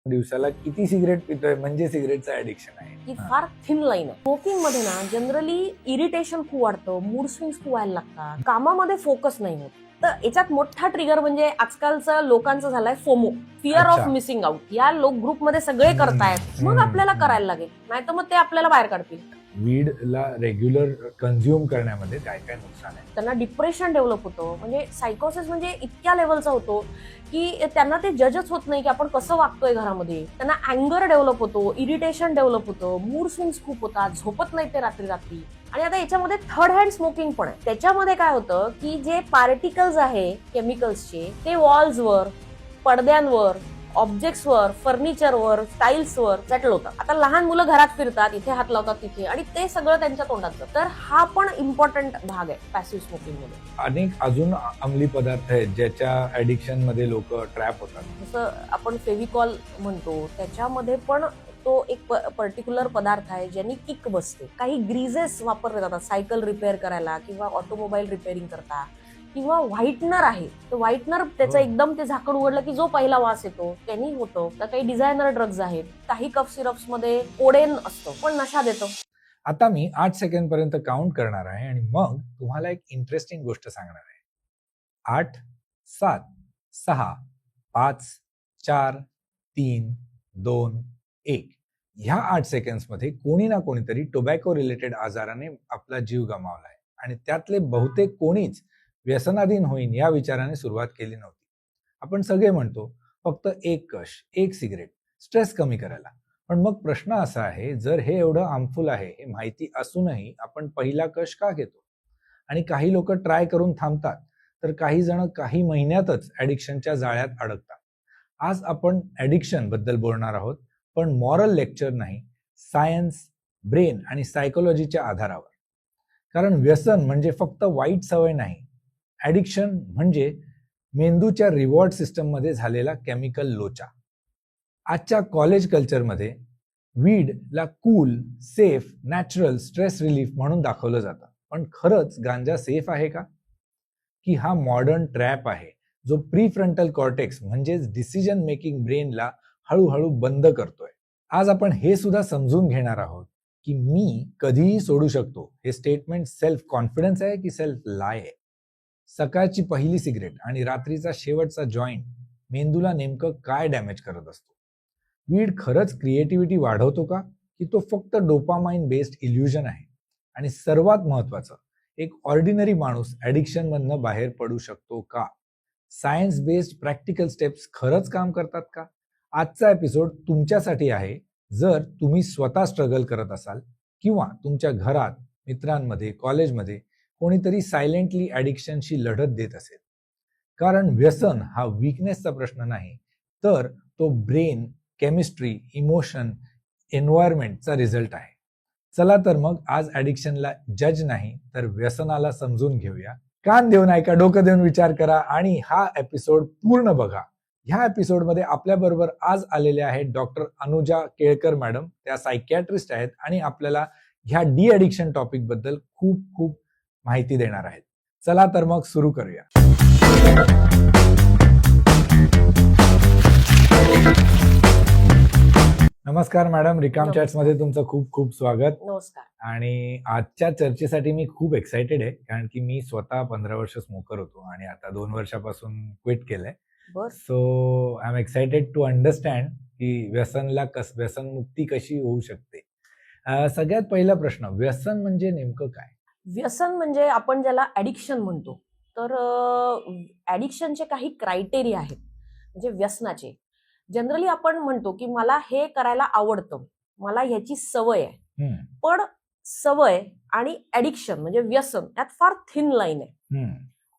दिवसाला किती सिगरेट पितोय म्हणजे सिगरेटचं ऍडिक्शन आहे. ही फार थिन लाईन आहे. स्मोकिंग मध्ये ना जनरली इरिटेशन खूप वाढतं, मूड स्विंग्स खूप व्हायला लागतात, कामामध्ये फोकस नाही होत. तर याच्यात मोठा ट्रिगर म्हणजे आजकालचं लोकांचं झालंय फोमो, फिअर ऑफ अच्छा. Missing out. या लोक ग्रुपमध्ये सगळे करतायत, मग आपल्याला करायला लागेल, नाही तर मग ते आपल्याला बाहेर काढतील. वीडला रेग्युलर कन्झ्युम करण्यामध्ये काय काय नुकसान आहे? त्यांना डिप्रेशन डेव्हलप होतं, म्हणजे सायकोसिस म्हणजे इतक्या लेवलचा होतो की त्यांना ते जजच होत नाही की आपण कसं वागतोय घरामध्ये. त्यांना अँगर डेव्हलप होतो, इरिटेशन डेव्हलप होतं, मूड स्विंग्स खूप होतात, झोपत नाही ते रात्री रात्री. आणि आता याच्यामध्ये थर्ड हँड स्मोकिंग पण आहे. त्याच्यामध्ये काय होतं की जे पार्टिकल्स आहे केमिकल्सचे ते वॉल्सवर, पडद्यांवर, ऑब्जेक्ट्सवर, फर्निचरवर, टाईल्सवर सेटल होतात. आता लहान मुलं घरात फिरतात, इथे हात लावतात तिथे, आणि ते सगळं त्यांच्या तोंडात जातं. तर हा पण इम्पॉर्टंट भाग आहे पॅसिव्ह स्मोकिंग मध्ये. अनेक अजून अंमली पदार्थ आहेत ज्याच्या ऍडिक्शन मध्ये लोक ट्रॅप होतात. जसं आपण फेविकॉल म्हणतो, त्याच्यामध्ये पण तो एक पर्टिक्युलर पदार्थ आहे ज्यांनी किक बसते. काही ग्रीजेस वापरले जातात सायकल रिपेअर करायला किंवा ऑटोमोबाईल रिपेअरिंग करता, किंवा व्हाईटनर आहे. तर व्हाईटनर त्याचं एकदम ते झाकण उघडलं की जो पहिला वास येतो त्यांनी होतो. तर काही डिझायनर ड्रग्ज आहेत, काही कफ सिरप्स मध्ये कोडेन असतं पण नशा देतो. आता मी 8 सेकंड पर्यंत काउंट करणार आहे आणि मग तुम्हाला एक इंटरेस्टिंग गोष्ट सांगणार आहे. 8, 7, 6, 5, 4, 3, 2, 1. ह्या 8 सेकंड्स मध्ये कोणी ना कोणीतरी टोबॅको रिलेटेड आजाराने आपला जीव गमावला आहे आणि त्यातले बहुतेक कोणीच व्यसनाधीन होईन या विचाराने सुरुवात केली नव्हती. आपण सगळे म्हणतो फक्त एक कश, एक सिगरेट, स्ट्रेस कमी करायला. पण मग प्रश्न असा आहे, जर हे एवढं हार्मफुल आहे हे माहिती असूनही आपण पहिला कश का घेतो? आणि काही लोक ट्राय करून थांबतात, तर काही जण काही महिन्यातच ऍडिक्शनच्या जाळ्यात अडकतात. आज आपण ऍडिक्शन बद्दल बोलणार आहोत, पण मॉरल लेक्चर नाही, सायन्स, ब्रेन आणि सायकोलॉजीच्या आधारावर. कारण व्यसन म्हणजे फक्त वाईट सवय नाही. ऍडिक्शन म्हणजे मेंदूच्या रिवॉर्ड सिस्टम मध्ये झालेला केमिकल लोचा. आजच्या कॉलेज कल्चरमध्ये वीडला cool, safe, natural stress relief म्हणून दाखवलं जातं. पण खरंच गांजा सेफ आहे का? की हा मॉडर्न ट्रॅप आहे जो प्रीफ्रंटल कॉर्टेक्स म्हणजेच डिसिजन मेकिंग ब्रेनला हळूहळू बंद करतोय? आज आपण हे सुद्धा समजून घेणार आहोत की मी कधीही सोडू शकतो हे स्टेटमेंट सेल्फ कॉन्फिडन्स आहे की सेल्फ लाय आहे. सकाळची पहिली सिगरेट आणि रात्रीचा शेवटचा जॉईंट मेंदूला नेमकं काय डॅमेज करत असतो? वीड खरंच क्रिएटिव्हिटी वाढवतो का, की तो फक्त डोपामाइन बेस्ड इल्युजन आहे? आणि सर्वात महत्वाचं, एक ऑर्डिनरी माणूस ऍडिक्शन मधनं बाहेर पडू शकतो का? सायन्स बेस्ड प्रॅक्टिकल स्टेप्स खरंच काम करतात का? आजचा एपिसोड तुमच्यासाठी आहे. जर तुम्ही स्वतः स्ट्रगल करत असाल किंवा तुमच्या घरात, मित्रांमध्ये, कॉलेजमध्ये कोणीतरी सायलेंटली ऍडिक्शनशी लढत देत असेल. कारण व्यसन हा वीकनेसचा प्रश्न नाही, तर तो ब्रेन, केमिस्ट्री, इमोशन, एन्व्हायरमेंटचा रिझल्ट आहे. चला तर मग आज ऍडिक्शनला जज नाही तर व्यसनाला समजून घेऊया. कान देऊन ऐका, डोकं देऊन विचार करा आणि हा एपिसोड पूर्ण बघा. ह्या एपिसोडमध्ये आपल्या बरोबर आज आलेल्या आहेत डॉक्टर अनुजा केळकर मॅडम. त्या सायकियाट्रिस्ट आहेत आणि आपल्याला ह्या डी ॲडिक्शन टॉपिक बद्दल खूप खूप माहिती देणार आहेत. चला तर मग सुरू करूया. नमस्कार मॅडम, रिकाम चॅट्स मध्ये तुमचं खूप खूप स्वागत. नमस्कार. आणि आजच्या चर्चेसाठी मी खूप एक्साइटेड आहे, कारण की मी स्वतः 15 वर्ष स्मोकर होतो आणि आता 2 वर्षापासून क्विट केलंय. So I am excited to understand की व्यसनमुक्ती कशी होऊ शकते. सगळ्यात पहिला प्रश्न, व्यसन म्हणजे नेमकं काय? व्यसन म्हणजे आपण ज्याला ऍडिक्शन म्हणतो. तर ऍडिक्शनचे काही क्रायटेरिया आहेत म्हणजे व्यसनाचे. जनरली आपण म्हणतो की मला हे करायला आवडतं, मला ह्याची सवय आहे. पण सवय आणि ऍडिक्शन म्हणजे व्यसन यात फार थिन लाईन आहे.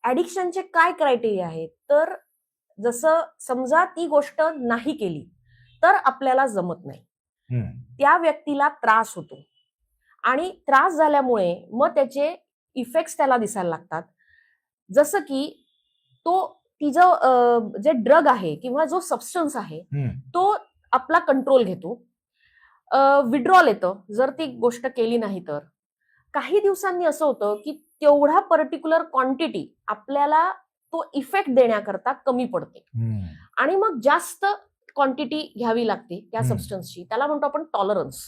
ऍडिक्शनचे काय क्रायटेरिया आहेत, तर जसं समजा ती गोष्ट नाही केली तर आपल्याला जमत नाही, त्या व्यक्तीला त्रास होतो आणि त्रास झाल्यामुळे मग त्याचे इफेक्ट्स त्याला दिसायला लागतात. जसं की तिचं जे ड्रग आहे किंवा जो सबस्टन्स आहे तो आपला कंट्रोल घेतो, विड्रॉल येतं जर ती गोष्ट केली नाही तर. काही दिवसांनी असं होतं की तेवढा पर्टिक्युलर क्वांटिटी आपल्याला तो इफेक्ट देण्याकरता कमी पडते आणि मग जास्त क्वांटिटी घ्यावी लागते त्या सबस्टन्सची, त्याला म्हणतो आपण टॉलरन्स.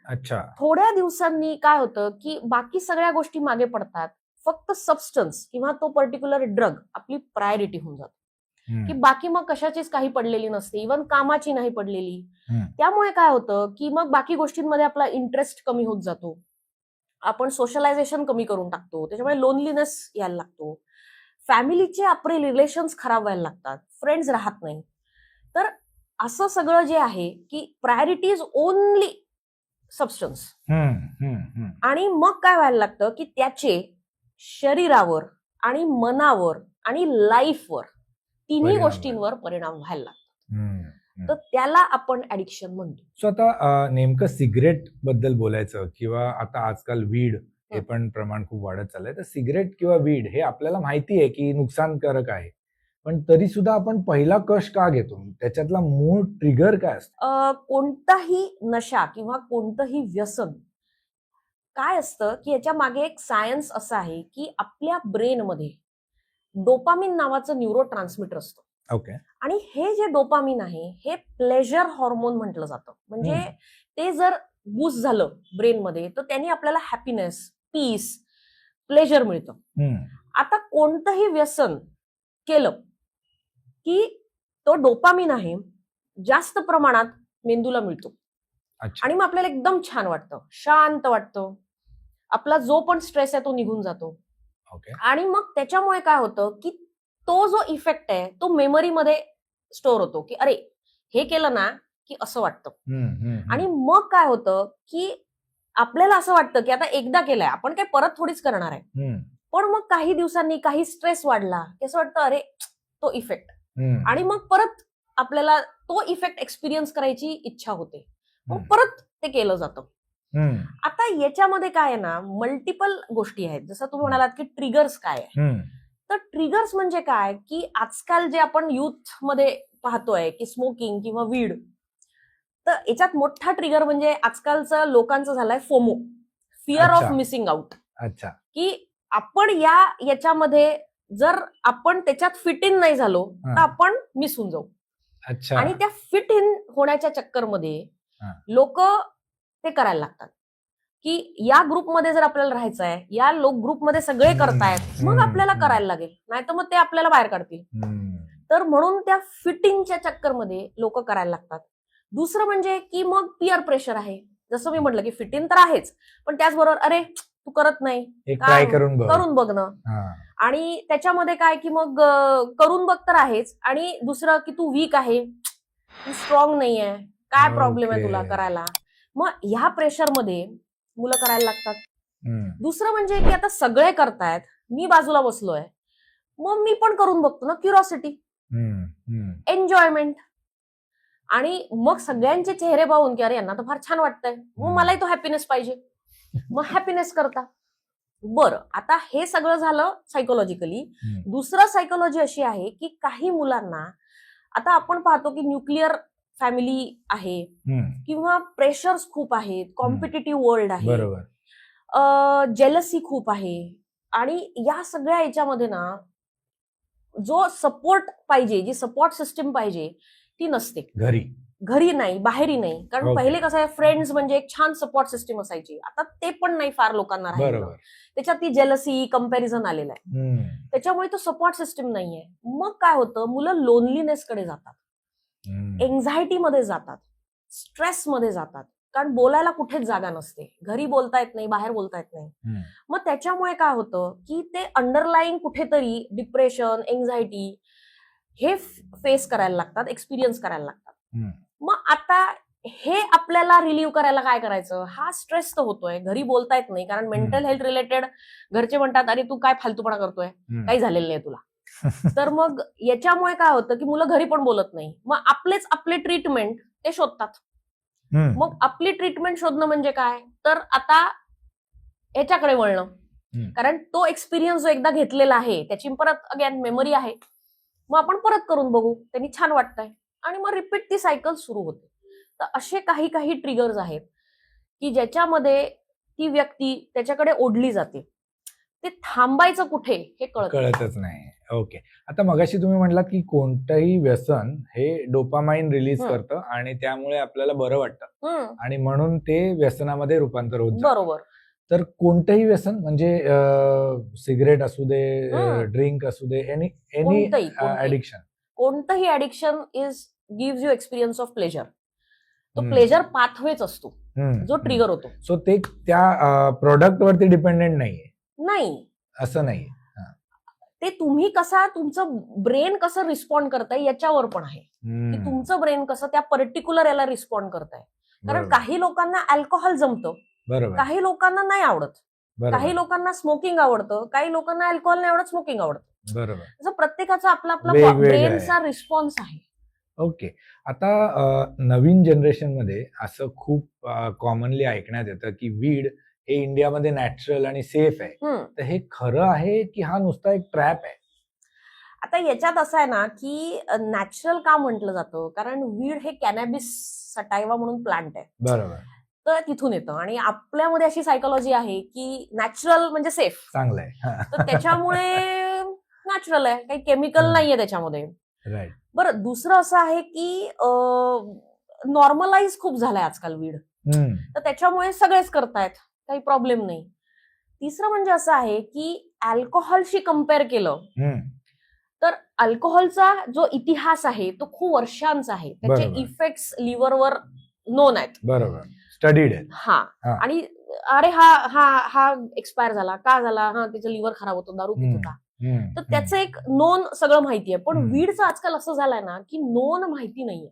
अच्छा. थोड्या दिवसांनी काय होतं की बाकी सगळ्या गोष्टी मागे पडतात, फक्त सबस्टन्स किंवा तो पर्टिक्युलर ड्रग आपली प्रायोरिटी होऊन जातो, की बाकी मग कशाचीच काही पडलेली नसते, इव्हन कामाची नाही पडलेली. त्यामुळे काय होतं की मग बाकी गोष्टींमध्ये आपला इंटरेस्ट कमी होत जातो, आपण सोशलायझेशन कमी करून टाकतो, त्याच्यामुळे लोनलीनेस यायला लागतो, फॅमिलीचे आपले रिलेशन्स खराब व्हायला लागतात, फ्रेंड्स राहत नाही. तर असं सगळं जे आहे की प्रायोरिटी इज ओनली सबस्टन्स. आणि मग काय व्हायला लागतं की त्याचे शरीरावर आणि मनावर आणि लाईफवर तिन्ही गोष्टींवर परिणाम व्हायला लागतात. तर त्याला आपण ऍडिक्शन म्हणतो. सो आता नेमकं सिगरेट बद्दल बोलायचं, किंवा आता आजकाल वीड हे पण प्रमाण खूप वाढत चाललंय. तर सिगरेट किंवा वीड हे आपल्याला माहिती आहे की नुकसानकारक आहे, पण तरी सुद्धा आपण पहिला कश का घेतो? त्याच्यातला मूळ ट्रिगर काय असतं? कोणताही नशा किंवा कोणतंही व्यसन काय असतं की याच्या मागे एक सायन्स असं आहे की आपल्या ब्रेनमध्ये डोपामिन नावाचं न्यूरो ट्रान्समीटर असतं. ओके. आणि हे जे डोपामिन आहे हे प्लेजर हॉर्मोन म्हटलं जातं. म्हणजे ते जर बूस्ट झालं ब्रेनमध्ये तर त्यांनी आपल्याला हॅपीनेस, पीस, प्लेजर मिळतं. आता कोणतंही व्यसन केलं की तो डोपामिन आहे जास्त प्रमाणात मेंदूला मिळतो. आणि मग आपल्याला एकदम छान वाटतं, शांत वाटतं, आपला जो पण स्ट्रेस आहे तो निघून जातो. आणि मग त्याच्यामुळे काय होतं की तो जो इफेक्ट आहे तो मेमरीमध्ये स्टोअर होतो की अरे हे केलं ना की असं वाटतं. आणि मग काय होतं की आपल्याला असं वाटतं की आता एकदा केलंय आपण काय परत थोडीच करणार आहे. पण मग काही दिवसांनी काही स्ट्रेस वाढला की असं वाटतं अरे तो इफेक्ट, आणि मग परत आपल्याला तो इफेक्ट एक्सपिरियन्स करायची इच्छा होते, मग परत ते केलं जातं. आता याच्यामध्ये काय आहे ना, मल्टिपल गोष्टी आहेत. जसं तुम्ही म्हणालात की ट्रिगर्स काय आहे, तर ट्रिगर्स म्हणजे काय की आजकाल जे आपण युथ मध्ये पाहतोय की स्मोकिंग किंवा वीड, तर याच्यात मोठा ट्रिगर म्हणजे आजकालचं लोकांचं झालंय FOMO, fear of missing out. अच्छा. की आपण याच्यामध्ये जर आपण त्याच्यात फिट इन नाही झालो तर आपण मिस होऊन जाऊ. अच्छा. आणि त्या फिट इन होण्याच्या चक्करमध्ये लोक ते करायला लागतात की या ग्रुपमध्ये जर आपल्याला राहायचं आहे, या ग्रुपमध्ये सगळे करतायत, मग आपल्याला करायला लागेल, नाही तर मग ते आपल्याला बाहेर काढतील. तर म्हणून त्या फिटिंगच्या चक्करमध्ये लोक करायला लागतात. दुसरं म्हणजे की मग पिअर प्रेशर आहे. जसं मी म्हटलं की फिट इन तर आहेच, पण त्याचबरोबर अरे तू करत नाही, ट्राय करून बघ ना. आणि त्याच्यामध्ये काय की मग करून बघ तर आहेच, आणि दुसरं की तू वीक आहे, तू स्ट्रॉंग नाही आहे, काय प्रॉब्लेम आहे तुला करायला. मग ह्या प्रेशरमध्ये मुलं करायला लागतात. दुसरं म्हणजे की आता सगळे करतायत, मी बाजूला बसलोय, मग मी पण करून बघतो ना, क्युरॉसिटी, एन्जॉयमेंट. आणि मग सगळ्यांचे चेहरे पाहून की अरे यांना तर फार छान वाटतंय, मग मलाही तो हॅपीनेस पाहिजे, मग हॅपीनेस करता. बरं, आता हे सगळं झालं सायकोलॉजिकली. दुसरं सायकोलॉजी अशी आहे की काही मुलांना, आता आपण पाहतो की न्यूक्लिअर फॅमिली आहे किंवा प्रेशर्स खूप आहेत, कॉम्पिटिटिव्ह वर्ल्ड आहे, जेलसी खूप आहे, आणि या सगळ्या याच्यामध्ये ना जो सपोर्ट पाहिजे, जी सपोर्ट सिस्टीम पाहिजे ती नसते. घरी नाही, बाहेरही नाही. कारण पहिले कसं आहे, फ्रेंड्स म्हणजे एक छान सपोर्ट सिस्टीम असायची, आता ते पण नाही फार लोकांना राहिलं. त्याच्यात ती जेलसी, कंपॅरिझन आलेलं आहे, त्याच्यामुळे तो सपोर्ट सिस्टीम नाहीये. मग काय होतं, मुलं लोनलीनेस कडे जातात, एन्झायटी मध्ये जातात, स्ट्रेस मध्ये जातात, कारण बोलायला कुठेच जागा नसते, घरी बोलता येत नाही, बाहेर बोलता येत नाही. मग त्याच्यामुळे काय होतं की ते अंडरलाईंग कुठेतरी डिप्रेशन, एन्झायटी हे फेस करायला लागतात, एक्सपिरियन्स करायला लागतात. मग आता हे आपल्याला रिलीव्ह करायला काय करायचं, हा स्ट्रेस तर होतोय, घरी बोलता येत नाही, कारण मेंटल हेल्थ रिलेटेड घरचे म्हणतात अरे तू काय फालतूपणा करतोय, काही झालेलं नाही तुला. तर मग याच्यामुळे काय होतं की मुलं घरी पण बोलत नाही, मग आपले ट्रीटमेंट ते शोधतात. मग आपली ट्रीटमेंट शोधणं म्हणजे काय, तर आता याच्याकडे वळणं, कारण तो एक्सपिरियन्स जो एकदा घेतलेला आहे त्याची परत अगेन मेमरी आहे, मग आपण परत करून बघू, त्यांनी छान वाटतंय, आणि मग रिपीट ती सायकल सुरू होते. तर असे काही ट्रिगर्स आहेत की ज्याच्यामध्ये ती व्यक्ती त्याच्याकडे ओढली जाते, ते थांबायचं कुठे हे कळतच नाही. ओके. आता मगाशी तुम्ही म्हटलात की कोणतंही व्यसन हे डोपामाइन रिलीज हम्म. करतं आणि त्यामुळे आपल्याला बरं वाटतं हम्म, आणि म्हणून ते व्यसनामध्ये रूपांतर होत जातं. बरोबर. तर कोणतंही व्यसन म्हणजे सिगरेट असू दे, हम्म. ड्रिंक असू दे, एनी कोणतंही ऍडिक्शन. कोणतंही addiction gives you experience of pleasure. तो प्लेजर पाथवेच असतो जो ट्रिगर होतो. सो ते त्या प्रोडक्ट वरती डिपेंडेंट नाहीये, नाही, असं नाही. ते तुम्ही तुमचं ब्रेन कसं रिस्पॉन्ड करताय याच्यावर पण आहे की तुमचं ब्रेन कसं त्या पर्टिक्युलर याला रिस्पॉन्ड करताय. कारण काही लोकांना अल्कोहोल जमतं, बरोबर, काही लोकांना नाही आवडत, काही लोकांना स्मोकिंग आवडतं, काही लोकांना अल्कोहोल नाही आवडत, स्मोकिंग आवडतं. बरोबर. असं प्रत्येकाचा आपला आपला वेगवेगळं आहे. ब्रेनचा रिस्पॉन्स आहे. ओके. आता नवीन जनरेशन मध्ये असं खूप कॉमनली ऐकण्यात येतं की वीड हे इंडियामध्ये नॅचरल आणि सेफ आहे. तर हे खरं आहे की हा नुसता एक ट्रॅप आहे? आता याच्यात असं आहे ना की नॅचरल का म्हटलं जातं, कारण वीड हे कॅनॅबिस सटायवा म्हणून प्लांट आहे. बरोबर, तर तिथून येतं आणि आपल्यामध्ये अशी सायकोलॉजी आहे की नॅचरल म्हणजे सेफ. चांगलं आहे. तर त्याच्यामुळे नॅचरल आहे, काही केमिकल नाहीये त्याच्यामध्ये. राईट. बरं, दुसरं असं आहे की नॉर्मलाइज खूप झालंय आजकाल वीड, तर त्याच्यामुळे सगळेच करतायत, काही प्रॉब्लेम नाही. तिसरं म्हणजे असं आहे की अल्कोहोलशी कम्पेअर केलं तर अल्कोहोलचा जो इतिहास आहे तो खूप वर्षांचा आहे. त्याचे बरोबर. इफेक्ट्स लिव्हरवर नोन आहेत. बरोबर, स्टडीड आहे. हा, हा. आणि अरे हा हा हा एक्सपायर झाला का झाला, हा त्याचं लिव्हर खराब होतं, दारू पित होता, तर त्याचं एक नोन सगळं माहितीये. पण वीडचं आजकाल असं झालंय ना की नोन माहिती नाहीये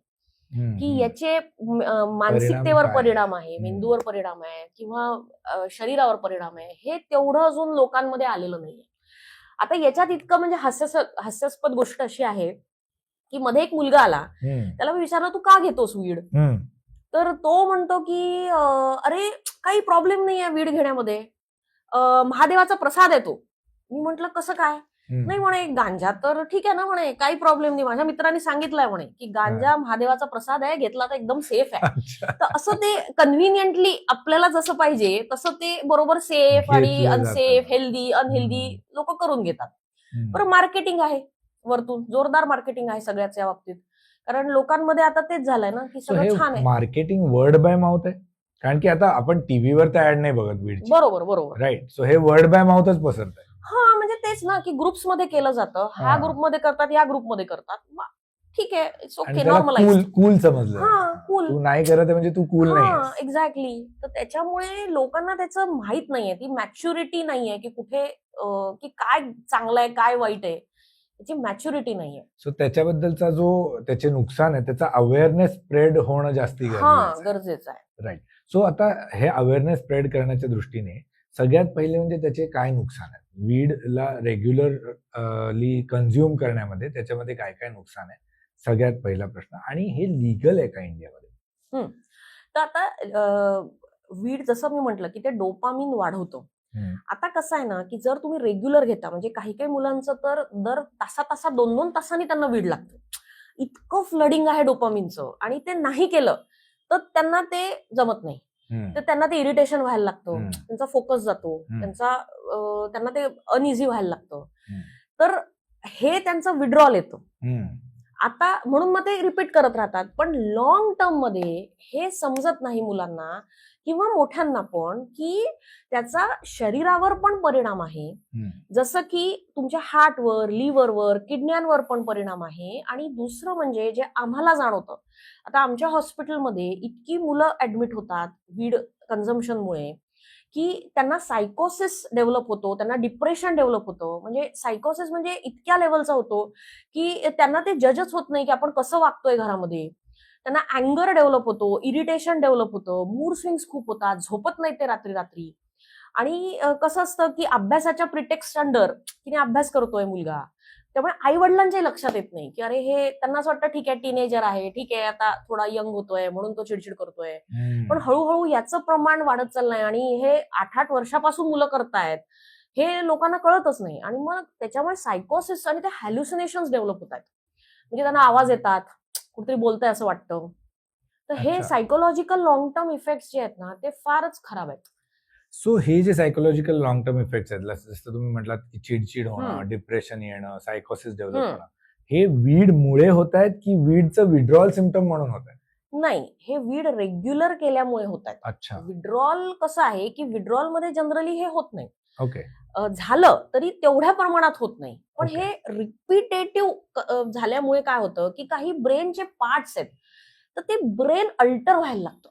की याचे मानसिकतेवर परिणाम आहे, मेंदूवर परिणाम आहे किंवा शरीरावर परिणाम आहे, हे तेवढं अजून लोकांमध्ये आलेलं नाहीये. आता याच्यात इतकं म्हणजे हास्यास्पद गोष्ट अशी आहे की मध्ये एक मुलगा आला, त्याला मी विचारलं तू का घेतोस वीड, तर तो म्हणतो की अरे काही प्रॉब्लेम नाहीये वीड घेण्यामध्ये, महादेवाचा प्रसाद आहे तो. मी म्हंटल कसं काय, नाही म्हणे गांजा तर ठीक आहे ना म्हणे, काही प्रॉब्लेम नाही, माझ्या मित्रांनी सांगितलंय म्हणे की गांजा महादेवाचा प्रसाद आहे, घेतला तर एकदम सेफ आहे. तर असं ते कन्व्हिनियंटली आपल्याला जसं पाहिजे तसं ते बरोबर सेफ आणि अनसेफ, हेल्दी अनहेल्दी लोक करून घेतात. बरं, मार्केटिंग आहे वरतून, जोरदार मार्केटिंग आहे सगळ्याच या बाबतीत, कारण लोकांमध्ये आता तेच झालंय ना की सगळं छान आहे. मार्केटिंग वर्ड बाय माउथ आहे, कारण की आता आपण टीव्हीवर तर ऍड नाही बघत वीडची. बरोबर, राईट. सो हे वर्ड बाय माउथच पसरत आहे. हा, म्हणजे तेच ना की ग्रुप्स मध्ये केलं जातं, ह्या ग्रुपमध्ये करतात, ह्या ग्रुपमध्ये करतात, ठीक आहे, इट्स ओके, नॉर्मलाइज. कूल समजलं. हा, कूल. तू नाही करत म्हणजे तू कूल नाही. एक्झॅक्टली. तर त्याच्यामुळे लोकांना त्याचं माहित नाहीये, ती मॅच्युरिटी नाहीये की कुठे की काय चांगलं आहे काय वाईट आहे, त्याची मॅच्युरिटी नाहीये. सो त्याच्याबद्दलचा जो त्याचे नुकसान आहे त्याचा अवेअरनेस स्प्रेड होणं जास्ती गरजेचं आहे. राईट. सो आता हे अवेअरनेस स्प्रेड करण्याच्या दृष्टीने सगळ्यात पहिले म्हणजे त्याचे काय नुकसान आहेत, वीडला रेग्युलरली कन्झ्युम करण्यामध्ये त्याच्यामध्ये काय काय नुकसान आहे, सगळ्यात पहिला प्रश्न. आणि हे लिगल आहे का इंडियामध्ये? तर आता वीड जसं मी म्हटलं की ते डोपामिन वाढवतं. आता कसं आहे ना की जर तुम्ही रेग्युलर घेता, म्हणजे काही काही मुलांचं तर दर तासा 2-2 तासांनी त्यांना वीड लागतं, इतकं फ्लडिंग आहे डोपामिनचं, आणि ते नाही केलं तर त्यांना ते जमत नाही, तर त्यांना ते इरिटेशन व्हायला लागतं, त्यांचा फोकस जातो, त्यांना ते अनइझी व्हायला लागतं, तर हे त्यांचं विड्रॉल येतं. आता म्हणून मग ते रिपीट करत राहतात. पण लॉंग टर्म मध्ये हे समजत नाही मुलांना किंवा मोठ्यांना पण की त्याचा शरीरावर पण परिणाम आहे, जसं की तुमच्या हार्टवर, लिव्हरवर, किडन्यांवर पण परिणाम आहे. आणि दुसरं म्हणजे जे आम्हाला जाणवतं, आता आमच्या हॉस्पिटलमध्ये इतकी मुलं ऍडमिट होतात वीड कन्झम्पशनमुळे की त्यांना सायकोसिस डेव्हलप होतो, त्यांना डिप्रेशन डेव्हलप होतं. म्हणजे सायकोसिस म्हणजे इतक्या लेवलचा होतो की त्यांना ते जजच होत नाही की आपण कसं वागतोय घरामध्ये, त्यांना अँगर डेव्हलप होतो, इरिटेशन डेव्हलप होतं, मूड स्विंग्स खूप होतात, झोपत नाही ते रात्री. आणि कसं असतं की अभ्यासाच्या प्रिटेक्स्ट अंडर तिने अभ्यास करतोय मुलगा, त्यामुळे आई वडिलांच्याही लक्षात येत नाही की अरे हे, त्यांना असं वाटतं ठीक आहे टीनेजर आहे, ठीक आहे आता थोडा यंग होतोय म्हणून तो चिडचिड करतोय. पण हळूहळू याचं प्रमाण वाढत चाललंय आणि हे 8-8 वर्षापासून मुलं करतायत, हे लोकांना कळतच नाही. आणि मग त्याच्यामुळे सायकोसिस आणि ते हॅल्युसिनेशन्स डेव्हलप होत आहेत, म्हणजे त्यांना आवाज येतात, कुठेतरी बोलतंय असं वाटतं. तर हे सायकोलॉजिकल लॉंग टर्म इफेक्ट्स जे आहेत ना ते फारच खराब आहेत. सो हे जे सायकोलॉजिकल लॉंग टर्म इफेक्ट्स आहेत, जसं तुम्ही म्हटलात की चिडचिड होणं, हम्म. डिप्रेशन येणं, सायकोसिस डेव्हलप हम्म. होणं, हे वीड मुळे होत आहेत की वीडचं विड्रॉल सिम्पटम म्हणून होत आहेत? नाही, हे वीड रेग्युलर केल्यामुळे होत आहेत. अच्छा, विड्रॉल कसं आहे की विड्रॉल मध्ये जनरली हे होत नाही. ओके. झालं तरी तेवढ्या प्रमाणात होत नाही, पण Okay. हे रिपिटेटिव्ह झाल्यामुळे काय होतं की काही ब्रेनचे पार्ट्स आहेत तर ते ब्रेन अल्टर व्हायला लागतं.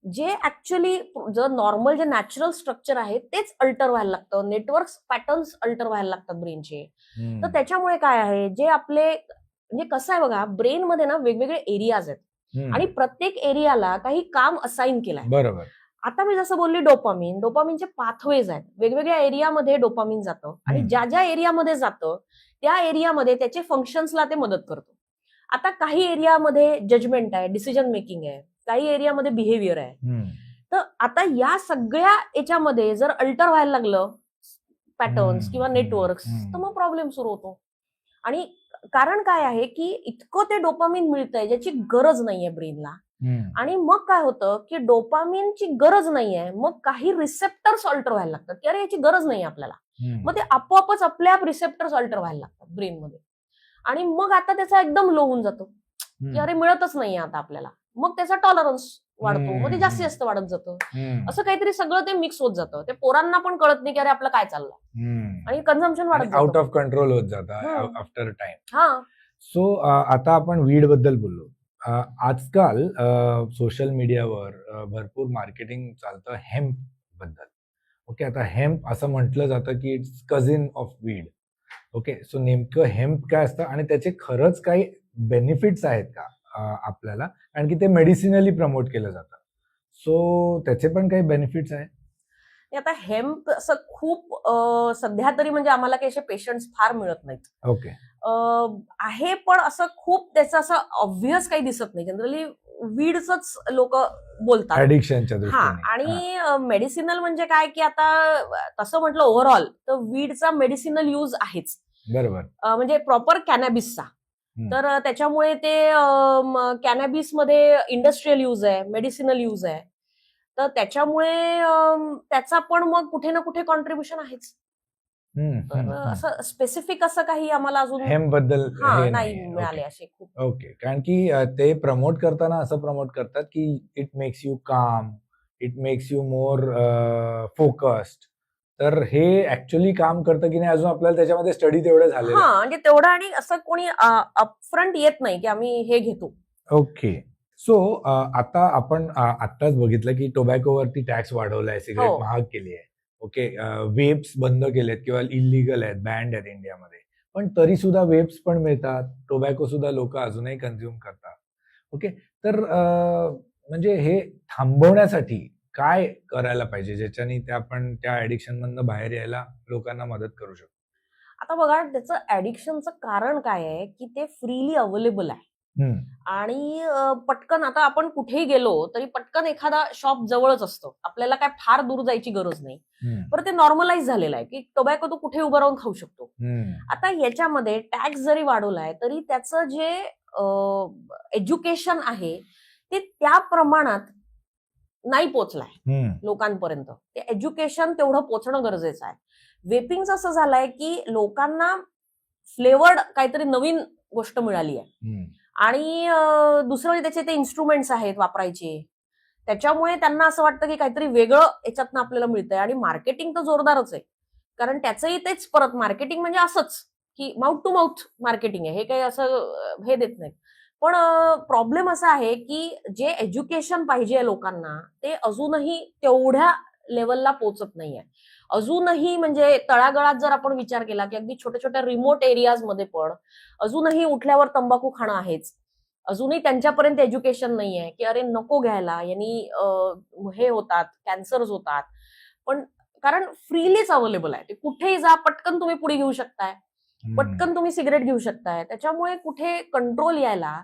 जे ऍक्च्युअली जर नॉर्मल जे नॅचरल स्ट्रक्चर आहे तेच अल्टर व्हायला लागतं. नेटवर्क पॅटर्न्स अल्टर व्हायला लागतात ब्रेनचे. हम्म. तर त्याच्यामुळे काय आहे, जे आपले म्हणजे कसं आहे बघा, ब्रेन मध्ये ना वेगवेगळे एरियाज आहेत हम्म. आणि प्रत्येक एरियाला काही काम असाइन केलंय. बरोबर. आता मी जसं बोलली डोपामिनचे पाथवेज आहेत. वेगवेगळ्या एरियामध्ये डोपामिन जातं आणि हम्म. ज्या ज्या एरियामध्ये जातं त्या एरियामध्ये त्याचे फंक्शन्सला ते मदत करतं. आता काही एरियामध्ये जजमेंट आहे, डिसिजन मेकिंग आहे, काही एरियामध्ये बिहेवियर आहे. हम्म. तर आता या सगळ्या याच्यामध्ये जर अल्टर व्हायला लागलं पॅटर्न्स किंवा नेटवर्क्स, तर मग प्रॉब्लेम सुरू होतो. आणि कारण काय आहे की इतकं ते डोपामिन मिळतंय ज्याची गरज नाहीये ब्रेनला. हम्म. आणि मग काय होतं की डोपामिनची गरज नाहीये, मग काही रिसेप्टर्स अल्टर व्हायला लागतात की अरे याची गरज नाही आपल्याला. हम्म. मग ते आपोआपच आपल्या रिसेप्टर्स अल्टर व्हायला लागतात ब्रेनमध्ये आणि मग आता त्याचा एकदम लो होऊन जातो की अरे मिळतच नाहीये आता आपल्याला. मग त्याचा टॉलरन्स वाढतो, मग ते जास्तीत जास्त वाढत जातं. हम्म. असं काहीतरी सगळं ते मिक्स होत जातं. ते पोरांना पण कळत नाही की अरे आपलं काय चाललंय हम्म. आणि कन्झम्पशन वाढत आउट जातं. ऑफ कंट्रोल होत जातं हम्म. After time. हा सो आता आपण वीड बद्दल बोललो. आजकाल सोशल मीडियावर भरपूर मार्केटिंग चालतं हेम्प बद्दल. ओके, आता हेम्प असं म्हटलं जातं की it's cousin of weed. Okay, so नेमकं हेम्प काय असतं आणि त्याचे खरंच काही बेनिफिट्स आहेत का आपल्याला? कारण की ते मेडिसिनली प्रमोट केलं जातं. सो त्याचे पण काही बेनिफिट्स आहेत? आता हेम्प असं खूप सध्या तरी म्हणजे आम्हाला काही असे पेशंट्स फार मिळत नाहीत. ओके. आहे पण असं खूप त्याचं असं ऑब्व्हियस काही दिसत नाही. जनरली वीडच लोक बोलतात. ऍडिक्शनच्या हा, दृष्टीने. आणि मेडिसिनल म्हणजे काय की आता तसं म्हटलं ओव्हरऑल तर वीडचा मेडिसिनल यूज आहेच. बरोबर. म्हणजे प्रॉपर कॅनॅबिसचा. हम्म. तर त्याच्यामुळे ते कॅनॅबिसमध्ये इंडस्ट्रियल यूज आहे, मेडिसिनल यूज आहे. तर त्याच्यामुळे त्याचा पण मग कुठे ना कुठे कॉन्ट्रीब्युशन आहेच. तर असं स्पेसिफिक असं काही आम्हाला अजून हेम्प बद्दल हे नाही नाही. मिळाले असे खूप. ओके, कारण की ते प्रमोट करताना असं प्रमोट करतात की इट मेक्स यू काम, it makes you more focused. तर हे ऍक्च्युअली काम करतं की नाही अजून आपल्याला त्याच्यामध्ये स्टडी तेवढं झालेलं हा, नाही. म्हणजे तेवढं आणि असं कोणी अपफ्रंट येत नाही की आम्ही हे घेतो. ओके. सो आता आपण आत्ताच बघितलं की टोबॅकोवरती टॅक्स वाढवलाय, सिगरेट हो. महाग केली आहे. ओके, वेप्स बंद केलेत किंवा इलिगल आहेत, बँड आहेत इंडियामध्ये. पण तरी सुद्धा वेप्स पण मिळतात, टोबॅको सुद्धा लोक अजूनही कन्झ्युम करतात. ओके, तर म्हणजे हे थांबवण्यासाठी काय करायला पाहिजे ज्याच्याने आपण त्या ऍडिक्शन मधनं बाहेर यायला लोकांना मदत करू शकतो? आता बघा, त्याचं ऍडिक्शनचं कारण काय आहे की ते फ्रीली अवेलेबल आहे. हम्म. आणि पटकन आता आपण कुठेही गेलो तरी पटकन एखादा शॉप जवळच असतो, आपल्याला काय फार दूर जायची गरज नाही. पण ते नॉर्मलाइज झालेलं आहे की टोबॅको तू कुठे उभं राहून खाऊ शकतो. आता याच्यामध्ये टॅक्स जरी वाढवलाय तरी त्याचं जे एज्युकेशन आहे ते त्या प्रमाणात नाही पोचलाय लोकांपर्यंत. ते एज्युकेशन तेवढं पोचणं गरजेचं आहे. वेपिंगचं असं झालंय की लोकांना फ्लेवर्ड काहीतरी नवीन गोष्ट मिळाली आहे आणि दुसरं म्हणजे त्याचे ते इन्स्ट्रुमेंट्स आहेत वापरायचे, त्याच्यामुळे त्यांना असं वाटतं की काहीतरी वेगळं याच्यातनं आपल्याला मिळतंय. आणि मार्केटिंग तर जोरदारच आहे, कारण त्याचंही तेच परत मार्केटिंग म्हणजे असंच की माउथ टू माउथ मार्केटिंग आहे, हे काही असं हे देत नाहीत. पण प्रॉब्लेम असा आहे की जे एज्युकेशन पाहिजे लोकांना ते अजूनही तेवढ्या लेवलला पोहोचत नाहीये. अजूनही म्हणजे तळागाळात जर आपण विचार केला की अगदी छोट्या छोट्या रिमोट एरियाजमध्ये पण अजूनही उठल्यावर तंबाखू खाणं आहेच. अजूनही त्यांच्यापर्यंत एज्युकेशन नाहीये की अरे नको घ्यायला, यांनी हे होतात, कॅन्सर्स होतात. पण कारण फ्रीलीच अवेलेबल आहे, ते कुठेही जा, पटकन तुम्ही पुढे घेऊ शकताय, पटकन तुम्ही सिगरेट घेऊ शकताय. त्याच्यामुळे कुठे कंट्रोल यायला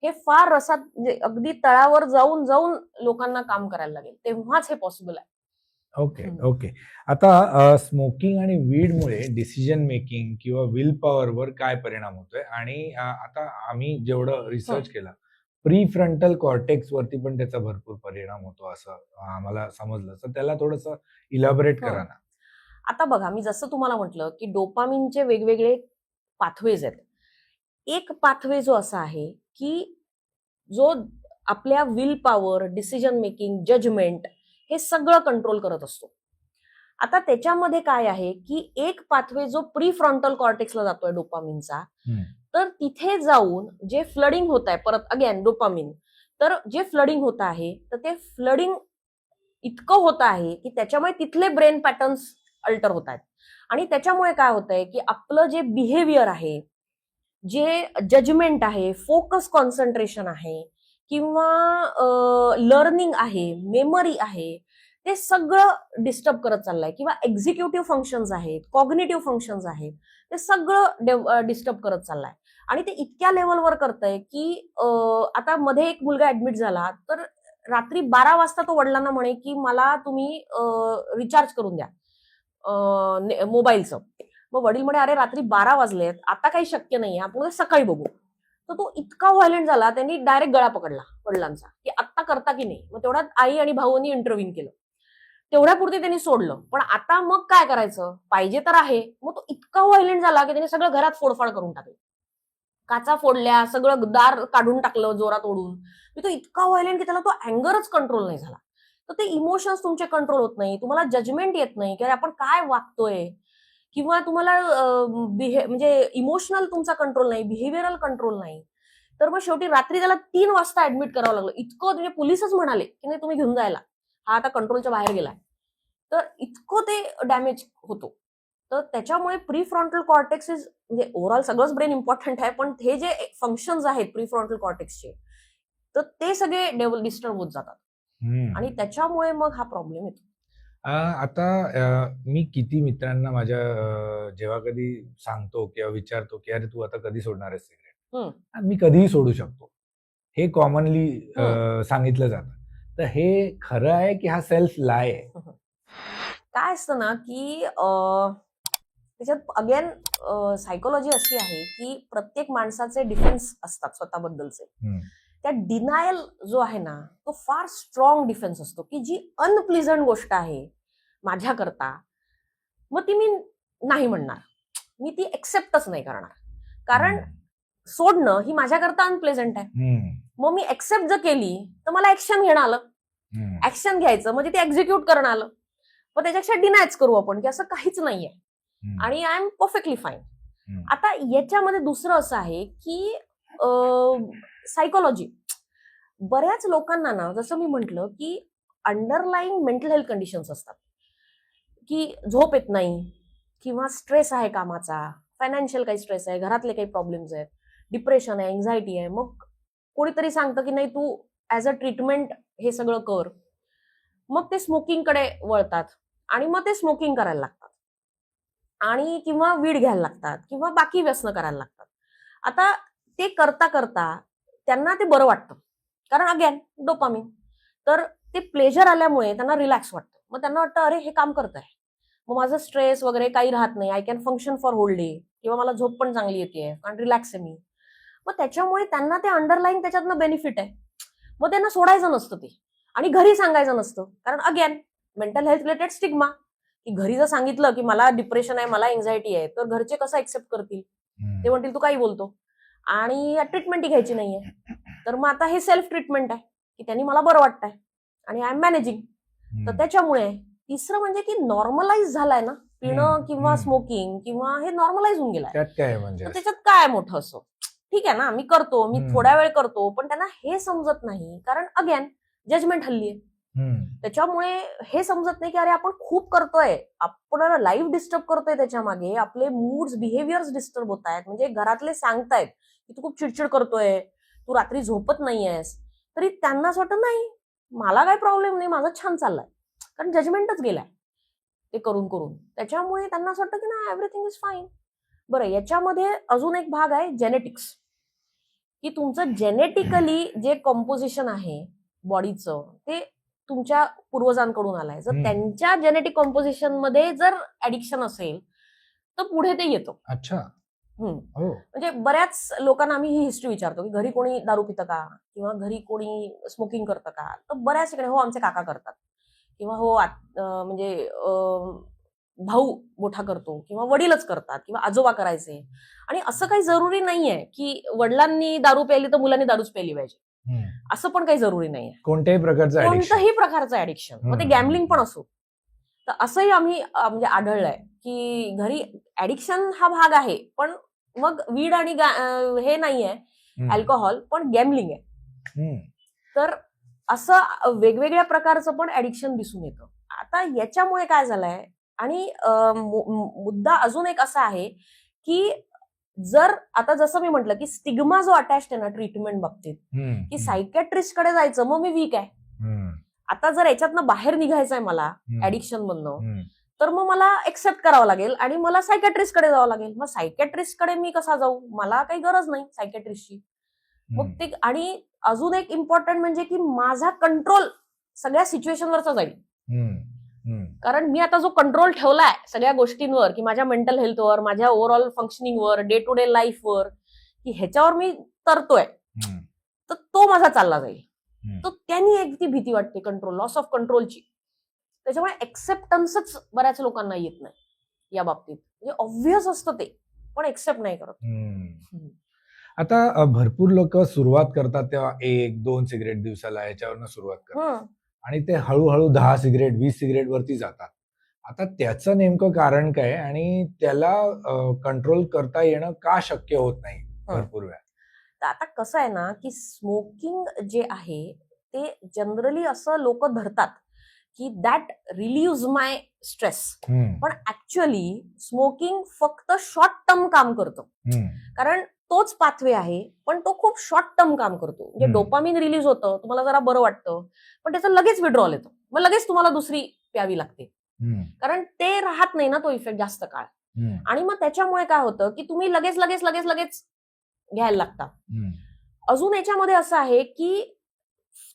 हे फार रसात म्हणजे अगदी तळावर जाऊन जाऊन लोकांना काम करायला लागेल, तेव्हाच हे पॉसिबल आहे. ओके. ओके. आता स्मोकिंग आणि वीडमुळे डिसिजन मेकिंग किंवा विल पॉवरवर काय परिणाम होतोय? आणि आता आम्ही जेवढं रिसर्च केला प्री फ्रंटल कॉर्टेक्स वरती पण त्याचा भरपूर परिणाम होतो असं आम्हाला समजलं. तर त्याला थोडंसं इलॅबोरेट करा ना. आता बघा, मी जसं तुम्हाला म्हटलं की डोपामिनचे वेगवेगळे पाथवेज आहेत. एक पाथवे जो असा आहे की जो आपल्या will power, decision making, judgement हे सगळं कंट्रोल करत असतो. आता त्याच्यामध्ये काय आहे की एक पाथवे जो प्री फ्रंटल कॉर्टेक्सला जातोय डोपामिनचा, तर तिथे जाऊन जे फ्लडिंग होत आहे, परत अगेन डोपामिन, तर जे फ्लडिंग होत आहे तर ते फ्लडिंग इतकं होत आहे की त्याच्यामुळे तिथले ब्रेन पॅटर्न्स अल्टर होत आहेत. आणि त्याच्यामुळे काय होत आहे की आपलं जे बिहेवियर आहे, जे जजमेंट आहे, फोकस कॉन्सन्ट्रेशन आहे किंवा लर्निंग आहे, मेमरी आहे, ते सगळं डिस्टर्ब करत चाललंय. किंवा एक्झिक्युटिव्ह फंक्शन्स आहेत, कॉग्निटिव्ह फंक्शन्स आहेत, ते सगळं डिस्टर्ब करत चाललंय. आणि ते इतक्या लेवलवर करतंय की आता मध्ये एक मुलगा ऍडमिट झाला, तर रात्री 12 वाजता तो वडिलांना म्हणे की मला तुम्ही रिचार्ज करून द्या मोबाईलचं. मग वडील म्हणे अरे रात्री 12 वाजलेत, आता काही शक्य नाही, आपण सकाळी बघू. तर तो इतका व्हायलेंट झाला, त्यांनी डायरेक्ट गळा पकडला वडिलांचा की आत्ता करता की नाही. मग तेवढ्यात आई आणि भाऊंनी इंटरव्ह्यू केलं, तेवढ्यापुरती त्यांनी सोडलं. पण आता मग काय करायचं, पाहिजे तर आहे. मग तो इतका व्हायलेंट झाला की त्याने सगळं घरात फोडफाड करून टाकली, काचा फोडल्या, सगळं दार काढून टाकलं जोरात ओढून. तो इतका व्हायलेंट की त्याला तो अँगरच कंट्रोल नाही झाला. तर ते इमोशन्स तुमचे कंट्रोल होत नाही, तुम्हाला जजमेंट येत नाही की आपण काय वागतोय, किंवा तुम्हाला म्हणजे इमोशनल तुमचा कंट्रोल नाही, बिहेव्हिअरल कंट्रोल नाही. तर मग शेवटी रात्री त्याला 3 वाजता ऍडमिट करावं लागलं. इतकं म्हणजे पोलिसच म्हणाले की नाही तुम्ही घेऊन जायला, हा आता कंट्रोलच्या बाहेर गेलाय. तर इतकं ते डॅमेज होतो. तर त्याच्यामुळे प्री फ्रंटल कॉर्टेक्स इज, म्हणजे ओव्हरऑल सगळंच ब्रेन इम्पॉर्टंट आहे, पण हे जे फंक्शन्स आहेत प्री फ्रंटल कॉर्टेक्सचे, तर ते सगळे डिस्टर्ब होत जातात. आणि त्याच्यामुळे मग हा प्रॉब्लेम येतो. आता मी किती मित्रांना माझ्या जेव्हा कधी सांगतो किंवा विचारतो की अरे तू आता कधी सोडणार आहेस सिगरेट, मी कधीही सोडू शकतो, हे कॉमनली सांगितलं जातं. तर हे खरं आहे की हा सेल्फ लाय आहे? काय असतं ना की त्याच्यात अगेन सायकोलॉजी अशी आहे की प्रत्येक माणसाचे डिफेन्स असतात स्वतःबद्दलचे. त्या डिनायल जो आहे ना, तो फार स्ट्रॉंग डिफेन्स असतो की जी अनप्लिझंट गोष्ट आहे माझ्याकरता, मग ती मी नाही म्हणणार, मी ती एक्सेप्टच नाही करणार. कारण सोडणं ही माझ्याकरता अनप्लेझंट आहे. मग मी एक्सेप्ट जर केली तर मला ऍक्शन घेणं आलं, ऍक्शन घ्यायचं म्हणजे ते एक्झिक्यूट करणं आलं. पण त्याच्यापेक्षा डिनायच करू आपण की असं काहीच नाहीये आणि आय एम परफेक्टली फाईन. आता याच्यामध्ये दुसरं असं आहे की सायकोलॉजी, बऱ्याच लोकांना ना, जसं मी म्हटलं की अंडरलाईंग मेंटल हेल्थ कंडिशन्स असतात, की झोप येत नाही, किंवा स्ट्रेस आहे कामाचा, फायनान्शियल काही स्ट्रेस आहे, घरातले काही प्रॉब्लेम्स आहेत, डिप्रेशन आहे, एन्झायटी आहे. मग कोणीतरी सांगतं की नाही तू ऍज अ ट्रीटमेंट हे सगळं कर. मग ते स्मोकिंगकडे वळतात आणि मग ते स्मोकिंग करायला लागतात, आणि किंवा वीड घ्यायला लागतात, किंवा बाकी व्यसनं करायला लागतात. आता ते करता करता त्यांना ते बरं वाटतं, कारण अगेन डोपामिन. तर ते प्लेजर आल्यामुळे त्यांना रिलॅक्स वाटतं. मग त्यांना वाटतं अरे हे काम करत आहे, मग माझं स्ट्रेस वगैरे काही राहत नाही, I can function for whole day, किंवा मला झोप पण चांगली येते कारण रिलॅक्स आहे मी. मग त्याच्यामुळे त्यांना ते अंडरलाईन त्याच्यातनं बेनिफिट आहे. मग त्यांना सोडायचं नसतं ते, आणि घरी सांगायचं नसतं. कारण again mental health related stigma, की घरी जर सांगितलं की मला डिप्रेशन आहे, मला एन्झायटी आहे, तर घरचे कसं एक्सेप्ट करतील, ते म्हणतील तू काही बोलतो, आणि ट्रीटमेंटही घ्यायची नाहीये. तर मग आता हे सेल्फ ट्रीटमेंट आहे की त्यांनी मला बरं वाटतंय आणि आय एम मॅनेजिंग. तर त्याच्यामुळे तिसरं म्हणजे की नॉर्मलाइज झालाय ना पिणं किंवा स्मोकिंग, किंवा हे नॉर्मलाइज होऊन गेलाय. त्यात काय म्हणजे तर त्याच्यात काय मोठं असं, ठीक आहे ना, मी करतो, मी थोड्या वेळ करतो, पण त्यांना हे समजत नाही, कारण अगेन जजमेंट हल्ली आहे. त्याच्यामुळे हे समजत नाही की अरे आपण खूप करतोय, आपल्याला लाईफ डिस्टर्ब करतोय, त्याच्या मागे आपले मूड्स, बिहेवियर्स डिस्टर्ब होत आहेत. म्हणजे घरातले सांगतायत की तू खूप चिडचिड करतोय, तू रात्री झोपत नाहीयेस, तरी त्यांना असं वाटतं नाही मला काही प्रॉब्लेम नाही, माझं छान चाललंय, कारण जजमेंटच गेलाय ते करून करून. त्याच्यामुळे त्यांना असं वाटतं की नाही एव्हरीथिंग इज फाईन. बरं, याच्यामध्ये अजून एक भाग आहे जेनेटिक्स, की तुमचं जेनेटिकली जे कॉम्पोजिशन आहे बॉडीचं, ते तुमच्या पूर्वजांकडून आलाय. जर त्यांच्या जेनेटिक कॉम्पोजिशन मध्ये जर ऍडिक्शन असेल तर पुढे ते येतं. अच्छा. हो. म्हणजे बऱ्याच लोकांना आम्ही ही हिस्ट्री विचारतो की घरी कोणी दारू पितं का, किंवा घरी कोणी स्मोकिंग करतं का, तर बऱ्याच ठिकाणी हो आमचे काका करतात, किंवा हो म्हणजे भाऊ मोठा करतो, किंवा वडीलच करतात, किंवा आजोबा करायचे. आणि असं काही जरुरी नाहीये की वडिलांनी दारू प्यायली तर मुलांनी दारूच प्यायली पाहिजे, हम्म. असं पण काही जरुरी नाहीये. कोणत्याही प्रकारचं ऍडिक्शन. कोणतंही प्रकारचं ऍडिक्शन, मग ते गॅमलिंग पण असो. तर असंही आम्ही म्हणजे आढळलंय की घरी ऍडिक्शन हा भाग आहे, पण मग वीड आणि हे नाहीये अल्कोहोल, पण गॅमलिंग आहे. तर असं वेगवेगळ्या प्रकारचं पण ऍडिक्शन दिसून येतं. आता याच्यामुळे काय झालंय, आणि मुद्दा अजून एक असा आहे की जर आता जसं मी म्हटलं की स्टिग्मा जो अटॅच आहे ना ट्रीटमेंट बाबतीत, की सायकॅट्रिस्ट कडे जायचं मग मी वीक आहे. आता जर याच्यातनं बाहेर निघायचंय मला ऍडिक्शन मधनं, तर मग मला एक्सेप्ट करावं लागेल आणि मला सायकॅट्रिस्ट कडे जावं लागेल. मग सायकॅट्रिस्ट कडे मी कसा जाऊ, मला काही गरज नाही सायकॅट्रिस्टची. मग ते, आणि अजून एक इम्पॉर्टंट म्हणजे की माझा कंट्रोल सगळ्या सिच्युएशनवरचा जाईल. कारण मी आता जो कंट्रोल ठेवलाय सगळ्या गोष्टींवर, की माझ्या मेंटल हेल्थवर, माझ्या ओव्हरऑल फंक्शनिंगवर, डे टू डे लाईफवर, की ह्याच्यावर मी तरतोय, तर तो माझा चालला जाईल. तर त्यांनी एक ती भीती वाटते कंट्रोल, लॉस ऑफ कंट्रोलची. त्याच्यामुळे एक्सेप्टन्सच बऱ्याच लोकांना येत नाही या बाबतीत. म्हणजे ऑब्व्हियस असतं ते, पण एक्सेप्ट नाही करत. आता भरपूर लोक सुरुवात करतात तेव्हा 1-2 सिगरेट दिवसाला याच्यावरनं सुरुवात करतात, आणि ते हळूहळू 10 सिगरेट 20 सिगरेट वरती जातात. आता त्याचं नेमकं कारण काय, आणि त्याला कंट्रोल करता येणं का शक्य होत नाही भरपूर वेळा? तर आता कसं आहे ना, की स्मोकिंग जे आहे ते जनरली असं लोक धरतात की दॅट रिलीव्ज माय स्ट्रेस, पण ऍक्च्युअली स्मोकिंग फक्त शॉर्ट टर्म काम करतं. कारण तोच पाथवे आहे, पण तो खूप शॉर्ट टर्म काम करतो. म्हणजे डोपामिन रिलीज होतं, तुम्हाला जरा बरं वाटतं, पण त्याचं लगेच विड्रॉल येतं, मग लगेच तुम्हाला दुसरी प्यावी लागते. कारण ते राहत नाही ना तो इफेक्ट जास्त काळ. आणि मग त्याच्यामुळे काय होतं की तुम्ही लगेच लगेच लगेच लगेच घ्यायला लागता. अजून याच्यामध्ये असं आहे की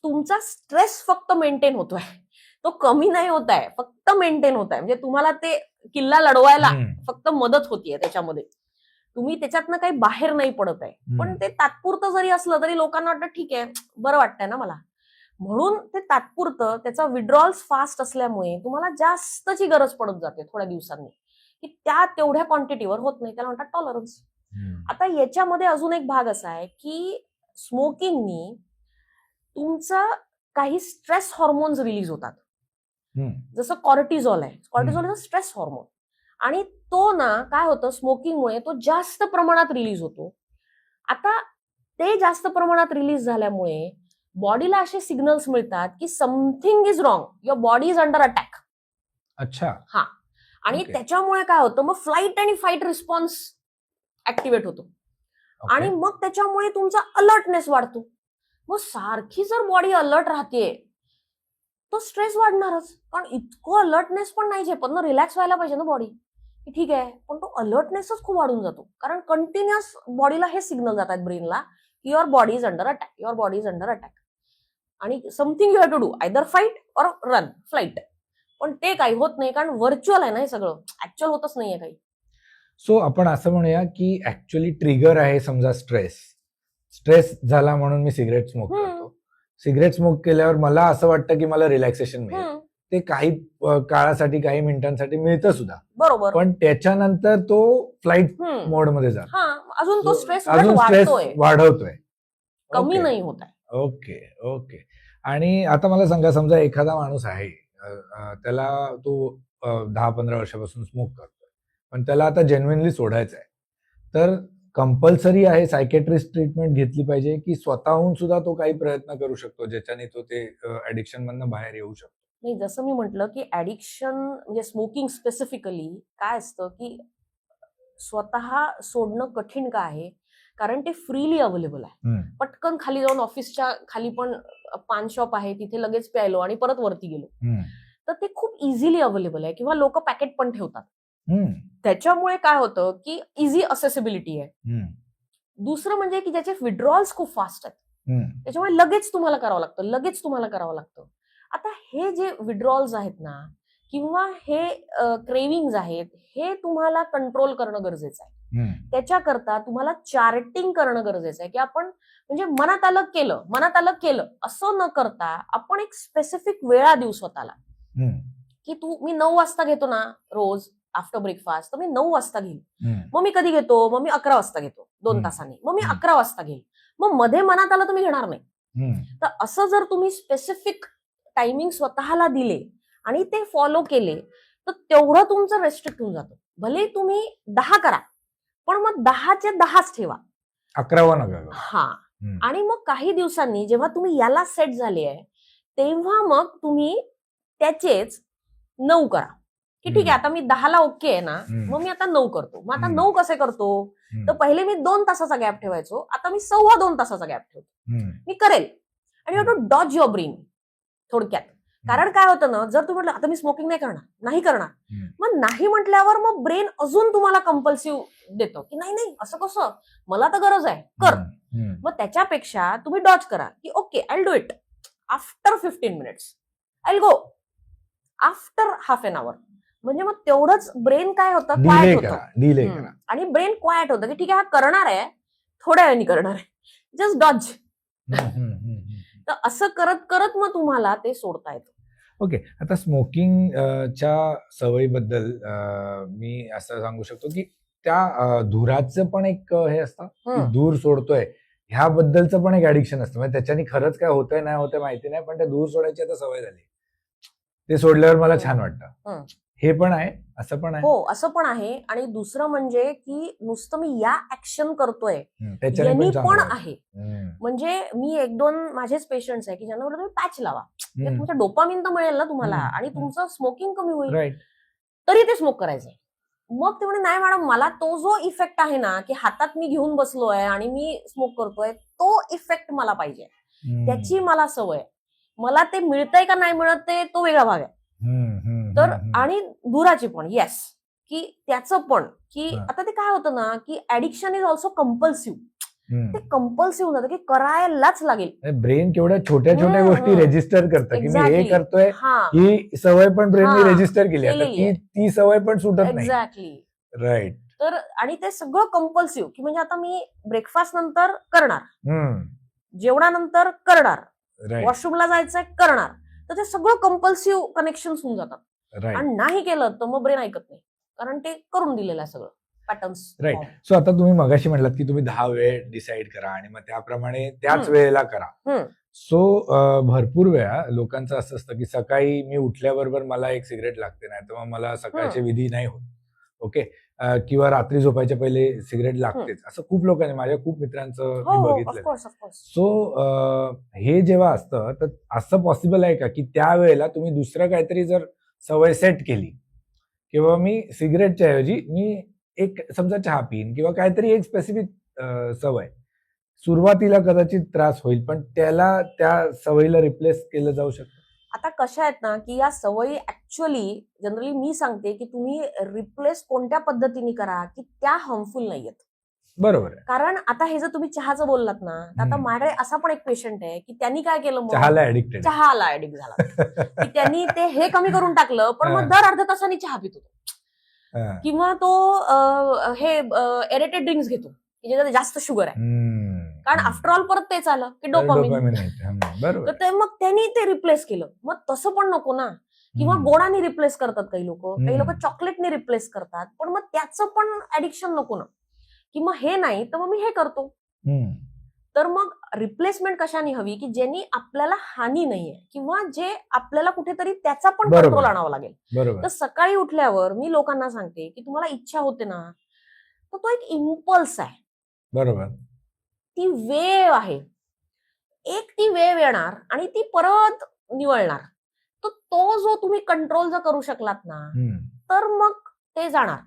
तुमचा स्ट्रेस फक्त मेंटेन होतोय, तो कमी नाही होत आहे, फक्त मेंटेन होत आहे. म्हणजे तुम्हाला ते किल्ला लढवायला फक्त मदत होतीये त्याच्यामध्ये, तुम्ही त्याच्यातनं काही बाहेर नाही पडत आहे. पण ते तात्पुरतं जरी असलं तरी लोकांना वाटतं ठीक आहे, बरं वाटतंय ना मला, म्हणून ते तात्पुरतं. त्याचा विड्रॉल्स फास्ट असल्यामुळे तुम्हाला जास्तची गरज पडत जाते थोड्या दिवसांनी, की त्या तेवढ्या क्वांटिटीवर होत नाही, त्याला म्हणतात टॉलरन्स. आता याच्यामध्ये अजून एक भाग असा आहे की स्मोकिंगनी तुमचं काही स्ट्रेस हॉर्मोन्स रिलीज होतात, जसं कॉर्टिझॉल आहे. कॉर्टिझॉल इज स्ट्रेस हॉर्मोन, आणि तो ना काय होतं स्मोकिंगमुळे तो जास्त प्रमाणात रिलीज होतो. आता ते जास्त प्रमाणात रिलीज झाल्यामुळे बॉडीला असे सिग्नल्स मिळतात की something is wrong, your body is under attack. अच्छा. हा, आणि त्याच्यामुळे काय होतं, मग फ्लाईट आणि फाईट रिस्पॉन्स ऍक्टिव्हेट होतो, आणि मग त्याच्यामुळे तुमचा अलर्टनेस वाढतो. मग सारखी जर बॉडी अलर्ट राहते तो स्ट्रेस वाढणारच, कारण इतकं अलर्टनेस पण नाही झेपत ना, रिलॅक्स व्हायला पाहिजे ना बॉडी, की ठीक आहे, पण तो अलर्टनेसच खूप वाढून जातो. कारण कंटिन्युअस बॉडीला हे सिग्नल जातात ब्रेनला, your body is under attack, your body is under attack, आणि something you have to do, either fight or run, flight. पण ते काही होत नाही, कारण व्हर्च्युअल आहे ना हे सगळं, ऍक्च्युअल होतच नाहीये काही. सो आपण असं म्हणूया की ऍक्च्युअली ट्रिगर आहे समजा स्ट्रेस झाला म्हणून मी सिगरेट स्मोक करतो. सिगरेट स्मोक केल्यावर मला असं वाटतं की मला रिलॅक्सेशन मिळेल, ते काही काळासाठी काही मिनिटांसाठी मिळतं सुद्धा, बरोबर, पण त्याच्यानंतर तो फ्लाईट मोड मध्ये जातो, अजून तो स्ट्रेस वाढवतोय, कमी नाही होत आहे. Okay okay. आणि आता मला सांगा, समजा एखादा माणूस आहे, त्याला तो 10-15 वर्षापासून स्मोक करतोय, पण त्याला आता जेन्युइनली सोडायचं आहे, तर कंपल्सरी आहे सायकेट्रिस्ट ट्रीटमेंट घेतली पाहिजे, की स्वतःहून सुद्धा तो काही प्रयत्न करू शकतो ज्याच्याने तो ते ऍडिक्शन मधनं बाहेर येऊ शकतो? नाही, जसं मी म्हटलं की ऍडिक्शन म्हणजे स्मोकिंग स्पेसिफिकली काय असतं की स्वतः सोडणं कठीण का आहे, कारण ते फ्रीली अवेलेबल आहे. पटकन खाली जाऊन ऑफिसच्या खाली पण पान शॉप आहे, तिथे लगेच प्यायलो आणि परत वरती गेलो, तर ते खूप इझिली अवेलेबल आहे, किंवा लोक पॅकेट पण ठेवतात. त्याच्यामुळे काय होतं की इझी असेसिबिलिटी आहे. दुसरं म्हणजे की ज्याचे विड्रॉल्स खूप फास्ट आहेत, त्याच्यामुळे लगेच तुम्हाला करावं लागतं. आता हे जे विड्रॉल्स आहेत ना, किंवा हे क्रेविंग्ज आहेत, हे तुम्हाला कंट्रोल करणं गरजेचं आहे. त्याच्याकरता तुम्हाला चार्टिंग करणं गरजेचं आहे, की आपण म्हणजे मनात आलं केलं असं न करता आपण एक स्पेसिफिक वेळा देऊ स्वतःला, की मी 9 वाजता घेतो ना रोज आफ्टर ब्रेकफास्ट, तर मी 9 वाजता घेईल. मग मी कधी घेतो, मग मी 11 वाजता घेतो 2 तासांनी, मग मी 11 वाजता घेईल. मग मध्ये मनात आलं तर मी घेणार नाही. तर असं जर तुम्ही स्पेसिफिक टायमिंग स्वतःला दिले आणि ते फॉलो केले तर तेवढं तुमचं रेस्ट्रिक्ट होऊन जातं. भले तुम्ही 10 करा पण मग 10चे 10च ठेवा, 11 नका. हा. आणि मग काही दिवसांनी जेव्हा तुम्ही याला सेट झाले आहे तेव्हा मग तुम्ही त्याचेच 9 करा, की ठीक आहे आता मी 10ला ओके आहे ना, मग मी आता 9 करतो. मग आता 9 कसे करतो, तर पहिले मी 2 तासाचा गॅप ठेवायचो, आता मी 2.25 तासाचा गॅप ठेवतो. मी करेल. आणि you have to dodge your brain थोडक्यात. कारण काय होतं ना, जर तुम्ही म्हटलं आता मी स्मोकिंग नाही करणार, मग नाही म्हटल्यावर मग ब्रेन अजून तुम्हाला कंपल्सिव्ह देतो, की नाही असं कसं, मला तर गरज आहे, कर. मग त्याच्यापेक्षा तुम्ही डॉज करा, की okay I do it after 15 minutes, I go after half an hour. म्हणजे मग तेवढंच ब्रेन काय होतं, क्वाइट होतं. आणि ब्रेन क्वाइट होतं, की ठीक आहे हा करणार आहे, थोड्या वेळाने करणार आहे, जस्ट डॉज. तर असं करत करत मग तुम्हाला ते सोडता येतं. ओके. आता स्मोकिंग च्या सवयीबद्दल मी असं सांगू शकतो की त्या धुराचं पण एक हे असतं की धूर सोडतोय ह्याबद्दलचं पण एक ऍडिक्शन असतं. म्हणजे त्याच्याने खरंच काय होतंय नाही होतंय माहिती नाही, पण त्या धूर सोडायची आता सवय झाली. ते सोडल्यावर मला छान वाटतं. हे पण आहे, असं पण आहे. हो, असं पण आहे. आणि दुसरं म्हणजे की नुसतं मी या ऍक्शन करतोय यांनी पण आहे. म्हणजे मी 1-2 माझेच पेशंट्स आहे की ज्यांना म्हणलं तुम्ही पॅच लावा, तुमचं डोपामिन तर मिळेल ना तुम्हाला आणि तुमचं स्मोकिंग कमी होईल, तरी ते स्मोक करायचंय. मग ते म्हणे नाही मॅडम, मला तो जो इफेक्ट आहे ना, की हातात मी घेऊन बसलोय आणि मी स्मोक करतोय, तो इफेक्ट मला पाहिजे, त्याची मला सवय, मला ते मिळतंय का नाही मिळत ते तो वेगळा भाग आहे. तर आणि धुराची पण येस, की त्याचं पण, की आता ते काय होतं ना, की ऍडिक्शन इज ऑल्सो कंपल्सिव्ह. ते कंपल्सिव्ह होऊन जातं की करायलाच लागेल. ब्रेन केवढ्या छोट्या छोट्या गोष्टी रेजिस्टर करतं, की मी हे करतोय, ही सवय पण ब्रेनने रेजिस्टर केली, आता ती सवय पण सुटत नाही. एक्झॅक्टली. राईट. तर आणि ते सगळं कंपल्सिव्ह, की म्हणजे आता मी ब्रेकफास्ट नंतर करणार, जेवणानंतर करणार, वॉशरूमला जायचंय करणार, तर ते सगळं कंपल्सिव्ह कनेक्शन होऊन जातात. आणि नाही केलं तर मग ब्रेन ऐकत नाही, कारण ते करून दिलेलं आहे सगळं पॅटर्न्स. राईट. सो आता तुम्ही मगाशी म्हटलात की तुम्ही 10 वेळ डिसाईड करा आणि मग त्याप्रमाणे त्याच वेळेला करा. सो भरपूर वेळा लोकांचं असं असतं की सकाळी मी उठल्याबरोबर मला एक सिगरेट लागते, नाही तर मग मला सकाळचे विधी नाही होत. ओके. किंवा रात्री झोपायच्या पहिले सिगरेट लागतेच, असं खूप लोकांनी, माझ्या खूप मित्रांचं मी बघितलं. सो हे जेव्हा असतं तर असं पॉसिबल आहे का की त्यावेळेला तुम्ही दुसरं काहीतरी जर सवय सेट केली, किंवा मी सिगरेटच्या ऐवजी मी एक समजा चहा पिईन किंवा काहीतरी एक स्पेसिफिक सवय, सुरुवातीला कदाचित त्रास होईल पण त्याला त्या सवयीला रिप्लेस केलं जाऊ शकतं? आता कशा आहेत ना, की या सवयी ऍक्च्युअली जनरली मी सांगते की तुम्ही रिप्लेस कोणत्या पद्धतीने करा की त्या हार्मफुल नाहीयेत. बरोबर आहे. कारण आता हे जर तुम्ही चहाचं बोललात ना, तर आता माझ्याकडे असा पण एक पेशंट आहे की त्यांनी काय केलं, चहाला ऍडिक्ट झाला, की त्यांनी ते हे कमी करून टाकलं, पण मग दर अर्ध्या तासाने चहा पितो किंवा तो हे एरेटेड ड्रिंक्स घेतो की ज्याच्यात जास्त शुगर आहे, कारण आफ्टर ऑल परत तेच आलं की डोपामिन. तर मग त्यांनी ते रिप्लेस केलं. मग तसं पण नको ना, किंवा गोडाने रिप्लेस करतात काही लोक चॉकलेटने रिप्लेस करतात, पण मग त्याचं पण ऍडिक्शन नको ना, की मग हे नाही तर मग मी हे करतो. तर मग रिप्लेसमेंट कशाने हवी, की ज्यांनी आपल्याला हानी नाहीये किंवा जे आपल्याला कुठेतरी त्याचा पण कंट्रोल आणावा लागेल. तर सकाळी उठल्यावर मी लोकांना सांगते की तुम्हाला इच्छा होते ना, तर तो एक इम्पल्स आहे. बरोबर. ती वेव आहे, एक ती वेव येणार आणि ती परत निवळणार. तर तो जो तुम्ही कंट्रोल जर करू शकलात ना, तर मग ते जाणार.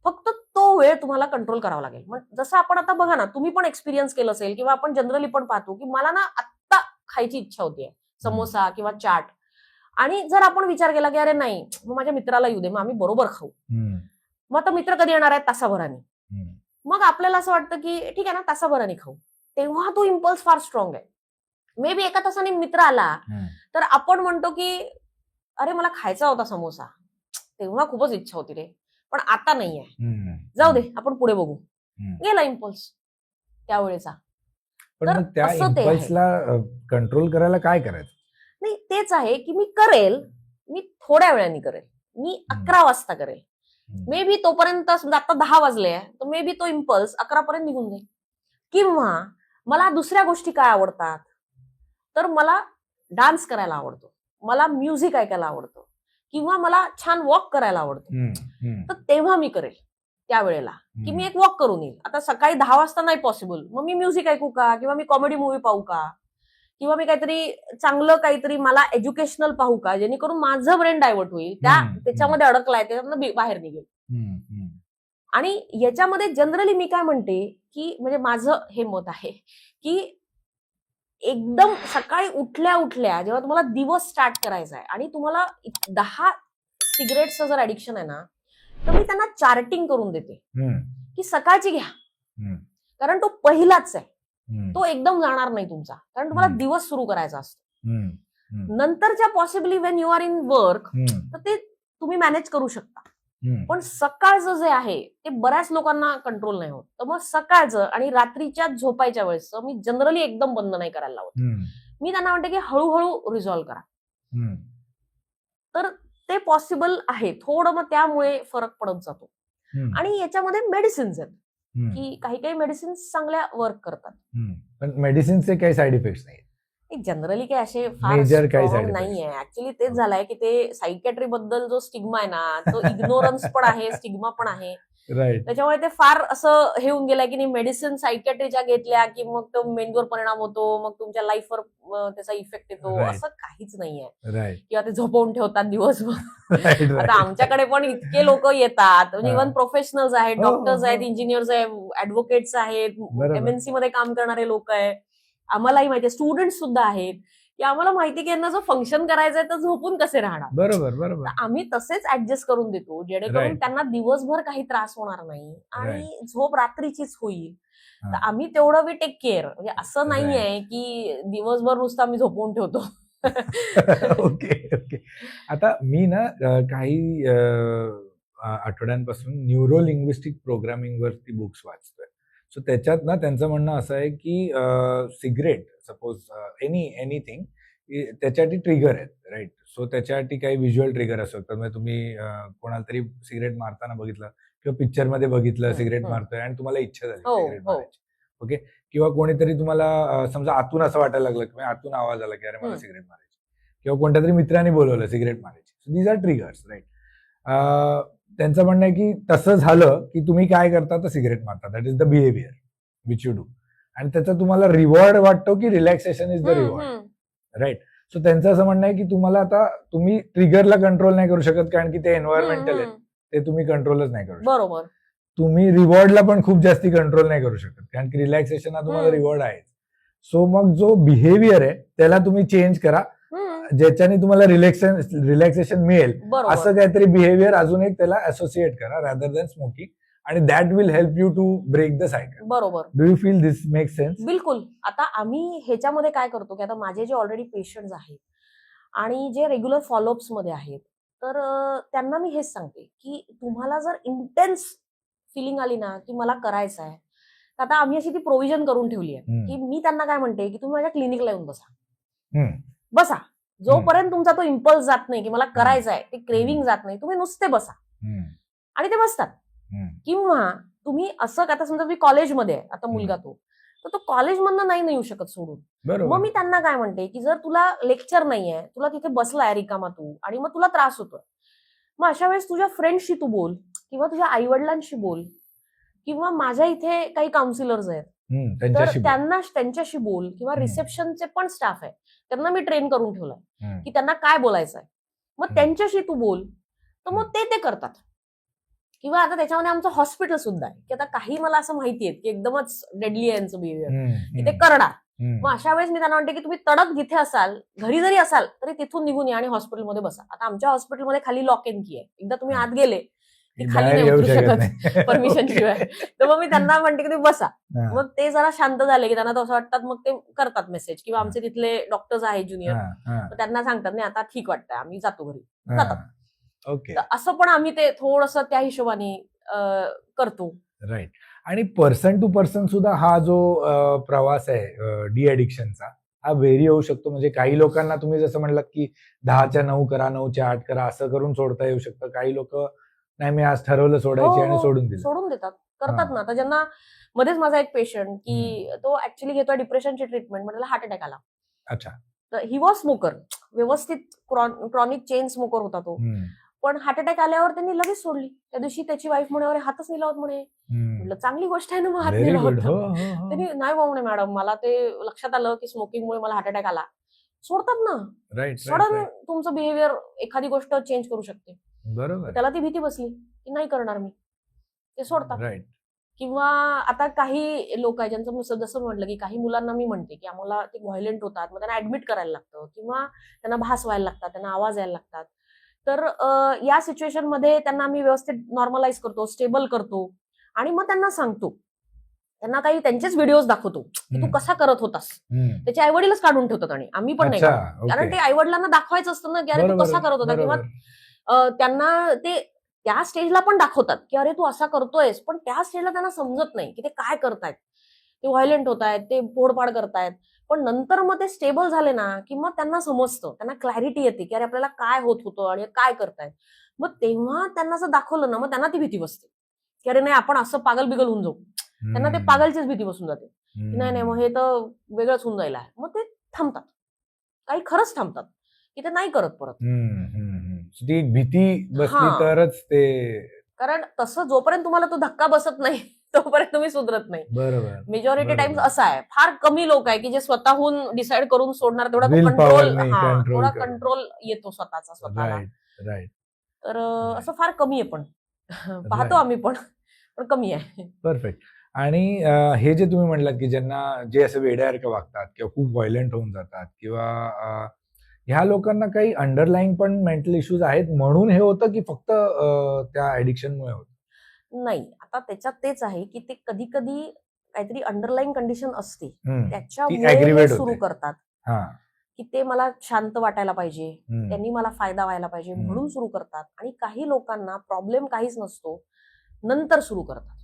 फक्त तो वेळ तुम्हाला कंट्रोल करावा लागेल. मग जसं आपण आता बघा ना, तुम्ही पण एक्सपिरियन्स केलं असेल किंवा आपण जनरली पण पाहतो की मला ना आत्ता खायची इच्छा होतीये समोसा किंवा चाट, आणि जर आपण विचार केला की अरे नाही, मग माझ्या मित्राला येऊ दे, मग आम्ही बरोबर खाऊ, मग आता मित्र कधी येणार आहे, तासाभराने, मग आपल्याला असं वाटतं की ठीक आहे ना तासाभराने खाऊ, तेव्हा तो इम्पल्स फार स्ट्रॉंग आहे. मे बी एका तासाने मित्र आला तर आपण म्हणतो की अरे मला खायचा होता समोसा, तेव्हा खूपच इच्छा होती रे, पण आता नाहीये, हम्म. जाऊ दे आपण पुढे बघू. हम्म. गेला इम्पल्स त्यावेळेचा. पण तर मग त्या असं ते आहे. इम्पल्सला कंट्रोल करायला काय करायचं? नाही तेच आहे की मी करेल, मी थोड्या वेळाने करेल, मी 11 वाजता करेल. मे बी तोपर्यंत समजा आता 10 वाजले तर मे बी तो इम्पल्स 11 पर्यंत निघून जाईल. किंवा मला दुसऱ्या गोष्टी काय आवडतात, तर मला डान्स करायला आवडतो, मला म्युझिक ऐकायला आवडतं, किंवा मला छान वॉक करायला आवडतं. तर तेव्हा मी करेल त्यावेळेला की मी एक वॉक करून येईल. आता सकाळी 10 वाजता नाही पॉसिबल, मग मी म्युझिक ऐकू का, किंवा मी कॉमेडी मूवी पाहू का, किंवा मी काहीतरी चांगलं काहीतरी मला एज्युकेशनल पाहू का, जेणेकरून माझं ब्रेन डायव्हर्ट होईल, त्याच्यामध्ये अडकलाय त्याच्यातनं बाहेर निघेल. आणि याच्यामध्ये जनरली मी काय म्हणते की म्हणजे माझं हे मत आहे की एकदम सकाळी उठल्या उठल्या जेव्हा तुम्हाला दिवस स्टार्ट करायचा आहे आणि तुम्हाला 10 सिगरेटचं जर ऍडिक्शन आहे ना, तर मी त्यांना चार्टिंग करून देते की सकाळची घ्या, कारण तो पहिलाच आहे, तो एकदम जाणार नाही तुमचा, कारण तुम्हाला दिवस सुरू करायचा असतो. नंतरच्या possibly Wien you are in work तर ते तुम्ही मॅनेज करू शकता. पण सकाळचं जे आहे ते बऱ्याच लोकांना कंट्रोल नाही होत. तर मग सकाळचं आणि रात्रीच्या झोपायच्या वेळेस मी जनरली एकदम बंद नाही करायला लावत. मी त्यांना म्हणते की हळूहळू रिझॉल्व्ह करा. तर ते पॉसिबल आहे थोडं, मग त्यामुळे फरक पडत जातो. आणि याच्यामध्ये मेडिसिन्स आहेत की काही काही मेडिसिन्स चांगल्या वर्क करतात. पण मेडिसिनचे काही साईड इफेक्ट्स नाही जनरली काही असे फार Major काही स्ट्रॉंग side नाहीये. ऍक्च्युली तेच झालंय की ते सायकॅट्री बद्दल जो स्टिग्मा आहे ना, तो इग्नोरन्स पण आहे, स्टिग्मा पण आहे. राईट. त्याच्यामुळे ते फार असं हे होऊन गेलंय की नाही, मेडिसिन सायकॅट्रीच्या घेतल्या की मग तो मेंदूवर परिणाम होतो, मग तुमच्या लाईफवर त्याचा इफेक्ट येतो. Right. असं काहीच नाहीये. राईट. किंवा ते झोपवून ठेवतात दिवसभर. राईट. आता आमच्याकडे पण इतके लोक येतात, म्हणजे इव्हन प्रोफेशनल्स आहेत, हो, हो, डॉक्टर्स आहेत, हो. इंजिनियर्स आहेत, ऍडव्होकेट्स आहेत, बरोबर. एमएनसी मध्ये काम करणारे लोक आहेत, आम्हालाही माहिती आहे, स्टुडंट सुद्धा आहेत, की आम्हाला माहिती की यांना जो फंक्शन करायचंय तर झोपून कसे राहणार. बरोबर बरोबर. तर आम्ही तसेच ऍडजस्ट करून देतो जेणेकरून Right. त्यांना दिवसभर काही त्रास होणार नाही आणि झोप रात्रीचीच होईल. हा. तर आम्ही तेवढं वी टेक केअर. म्हणजे असं Right. नाहीये की दिवसभर नुसतं आम्ही झोपवून ठेवतो. Okay okay. आता मी ना काही आठवड्यांपासून न्यूरो लिंग्विस्टिक प्रोग्रामिंग वरती बुक्स वाचतोय. सो त्याच्यात ना त्यांचं म्हणणं असं आहे की सिगरेट सपोज एनिथिंग त्याच्यासाठी ट्रिगर आहेत, राईट. सो त्याच्यासाठी काही व्हिज्युअल ट्रिगर असू शकतात. म्हणजे तुम्ही कोणाला तरी सिगरेट मारताना बघितलं किंवा पिक्चर मध्ये बघितलं सिगरेट मारतोय आणि तुम्हाला इच्छा झाली सिगरेट मारायची, ओके. किंवा कोणीतरी तुम्हाला समजा आतून असं वाटायला लागलं किंवा आतून आवाज आला की अरे मला सिगरेट मारायची, किंवा कोणत्या तरी मित्रांनी बोलवलं सिगरेट मारायची. So these are triggers, right. त्यांचं म्हणणं आहे की तसं झालं की तुम्ही काय करता तर सिगरेट मारता. That is the behaviour which you do. आणि त्याचा तुम्हाला रिवॉर्ड वाटतो की relaxation is the reward, right. So त्यांचं असं म्हणणं आहे की तुम्हाला आता तुम्ही ट्रिगरला कंट्रोल नाही करू शकत कारण की ते एन्व्हायरमेंटल आहे, ते तुम्ही कंट्रोलच नाही करू शकत. बरोबर. तुम्ही रिवॉर्डला पण खूप जास्ती कंट्रोल नाही करू शकत कारण की रिलॅक्सेशन हा तुम्हाला रिवॉर्ड आहे. सो मग जो बिहेवियर आहे त्याला तुम्ही चेंज करा ज्याच्याने तुम्हाला रिलॅक्सेशन मिळेल, असं काहीतरी बिहेवियर अजून एक त्याला असोसिएट करा रादर दॅन स्मोकिंग, आणि that will help you to break the cycle. बरोबर. Do you feel this make sense? बिलकुल. आता आम्ही ह्याच्यामध्ये काय करतो की आता माझे जे ऑलरेडी पेशंट्स आहेत आणि जे रेग्युलर फॉलोअप्स मध्ये आहेत, तर त्यांना मी हेच सांगते की तुम्हाला जर इंटेन्स फिलिंग आली ना की मला करायचं आहे, तर आता आम्ही अशी ती प्रोव्हिजन करून ठेवली आहे की मी त्यांना काय म्हणते की तुम्ही माझ्या क्लिनिकला येऊन बसा. जोपर्यंत तुमचा तो इम्पल्स जात नाही की मला करायचं आहे, ते क्रेविंग जात नाही, तुम्ही नुसते बसा. आणि ते बसतात. किंवा तुम्ही असं आता समजा तुम्ही कॉलेजमध्ये आहे, आता मुलगा तो कॉलेजमधनं नाही येऊ शकत सोडून. मग मी त्यांना काय म्हणते की जर तुला लेक्चर नाहीये, तुला तिथे बसलाय रिकामा तू आणि मग तुला त्रास होतोय, मग अशा वेळेस तुझ्या फ्रेंडशी तू बोल, किंवा तुझ्या आई वडिलांशी बोल, किंवा माझ्या इथे काही काउन्सिलर्स आहेत तर त्यांच्याशी बोल, किंवा रिसेप्शनचे पण स्टाफ आहे त्यांना मी ट्रेन करून ठेवलंय की त्यांना काय बोलायचंय, मग त्यांच्याशी तू बोल. तर मग ते करतात. किंवा आता त्याच्यामध्ये आमचं हॉस्पिटल सुद्धा आहे की आता काही मला असं माहितीये की एकदमच डेडली आहे यांचं बिहेवियर, की ते करणार. मग अशा वेळेस मी त्यांना म्हणते की तुम्ही तडक जिथे असाल, घरी जरी असाल तरी तिथून निघून या आणि हॉस्पिटलमध्ये बसा. आता आमच्या हॉस्पिटलमध्ये खाली लॉक इन की आहे, एकदा तुम्ही आत गेले की खाली नाही उतरू शकत परमिशन शिवाय. तर मग मी त्यांना म्हणते की तुम्ही बसा. मग ते जरा शांत झाले की त्यांना असं वाटतात, मग ते करतात मेसेज, किंवा आमचे तिथले डॉक्टर्स आहेत ज्युनियर, त्यांना सांगतात नाही आता ठीक वाटतंय आम्ही जातो घरी, जातात. ओके. तर असं पण आम्ही ते थोडंसं त्या हिशोबाने करतो. राईट. आणि पर्सन टू पर्सन सुद्धा हा जो प्रवास आहे डी ॲडिक्शनचा, हा व्हेरी होऊ शकतो. म्हणजे काही लोकांना तुम्ही जसं म्हणलात, की 10च्या 9 करा, 9च्या 8 करा, असं करून सोडता येऊ शकतं. काही लोकं, नाही मी आज ठरवलं हो, सोडायची आणि हो. सोडून दिलं. सोडून देतात. करतात हां. ना. आता ज्यांना मध्येच माझा एक पेशंट हं. की तो ऍक्च्युअली घेतोय डिप्रेशनची ट्रीटमेंट, मग त्याला हार्ट अटॅक आला. अच्छा. तर ही वॉज स्मोकर. व्यवस्थित क्रॉनिक चेन स्मोकर होता तो. हं. पण हार्ट अटॅक आल्यावर त्यांनी लगेच सोडली. त्या दिवशी त्याची वाईफ म्हणे, "अरे हातच नाही लावत" म्हणे. हं. म्हटलं चांगली गोष्ट आहे ना मग हात नाही व्हेरी लावत गुड. तर. हो, हो, हो. त्यांनी नाही बाबा म्हणे मॅडम मला ते लक्षात आलं की स्मोकिंगमुळे मला हार्ट अटॅक आला. सोडतात ना. Right, right, sudden right. तुमचं बिहेवियर एखादी गोष्ट चेंज करू शकते. बरोबर. त्याला ती भीती बसली की नाही करणार मी. ते सोडतात. राईट. किंवा आता काही लोक आहेत ज्यांचं मी जसं म्हटलं की काही मुलांना मी म्हणते की आम्हाला ते व्हायलेंट होतात, मग त्यांना ऍडमिट करायला लागतं किंवा त्यांना भास व्हायला लागतात, त्यांना आवाज यायला लागतात. तर या सिच्युएशन मध्ये त्यांना आम्ही व्यवस्थित नॉर्मलाइज करतो, स्टेबल करतो आणि मग त्यांना सांगतो. त्यांना काही त्यांचेच व्हिडिओज दाखवतो की तू हं. कसा करत होतास. हं. त्याचे आईवडीलच काढून ठेवतात आणि आम्ही पण नाही अच्छा. काढत. कारण ओके. ते आईवडिलांना दाखवायचं असतं ना की अरे तू बरोबर कसा आहे. करत होता किंवा बरोबर. त्यांना ते त्या स्टेजला पण दाखवतात की अरे तू असा करतोयस, पण त्या स्टेजला त्यांना समजत नाही की ते काय करतायत. ते व्हायलेंट होतायत, ते फोडपाड करतायत. पण नंतर मग ते स्टेबल झाले ना की मग त्यांना समजतं, त्यांना क्लॅरिटी येते की अरे आपल्याला काय होत होतं आणि काय करतायत. मग तेव्हा त्यांना असं दाखवलं ना, मग त्यांना ती भीती बसते की अरे नाही आपण असं पागल बिगल होऊन जाऊ. त्यांना ते हं. पागलचीच भीती बसून जाते की नाही मग हं. हे तर वेगळंच होऊन जाईल आहे. मग ते थांबतात. काही खरंच थांबतात की ते नाही करत परत. हं, हं, हं. ती एक भीती बसली हां. तरच ते. कारण तसं जोपर्यंत तुम्हाला तो धक्का बसत नाही तोपर्यंत तुम्ही सुधरत नाही. बरोबर. मेजॉरिटी टाइम्स बरोबर. असा आहे. फार कमी लोक आहे की जे स्वतःहून डिसाईड करून सोडणार, तेवढा तो विल कंट्रोल पॉवरने कंट्रोल थोडा करून. कंट्रोल येतो स्वतःचा स्वतःला. राईट, राईट, तर राईट, असं फार कमी आहे पण. पाहतो राईट. आम्ही पण, पण कमी आहे. परफेक्ट. आणि हे जे तुम्ही म्हणलात, की ज्यांना जे असं वेड्यासारखं वागतात किंवा खूप व्हायलंट होऊन जातात किंवा ह्या लोकांना काही अंडरलाईंग पण मेंटल इश्यूज आहेत म्हणून हे होतं, की फक्त त्या ॲडिक्शनमुळे होतं? नाही, आता त्याच्यात तेच आहे की ते कधी-कधी काहीतरी अंडरलाईन कंडिशन असते. हं. ती त्याच्यामुळे हे ॲग्रीव्हेट सुरू होते. करतात. हां. की ते मला शांत वाटायला पाहिजे, हं. त्यांनी मला फायदा व्हायला पाहिजे हं. म्हणून सुरू करतात. आणि काही लोकांना प्रॉब्लेम काहीच नसतो, नंतर सुरू करतात.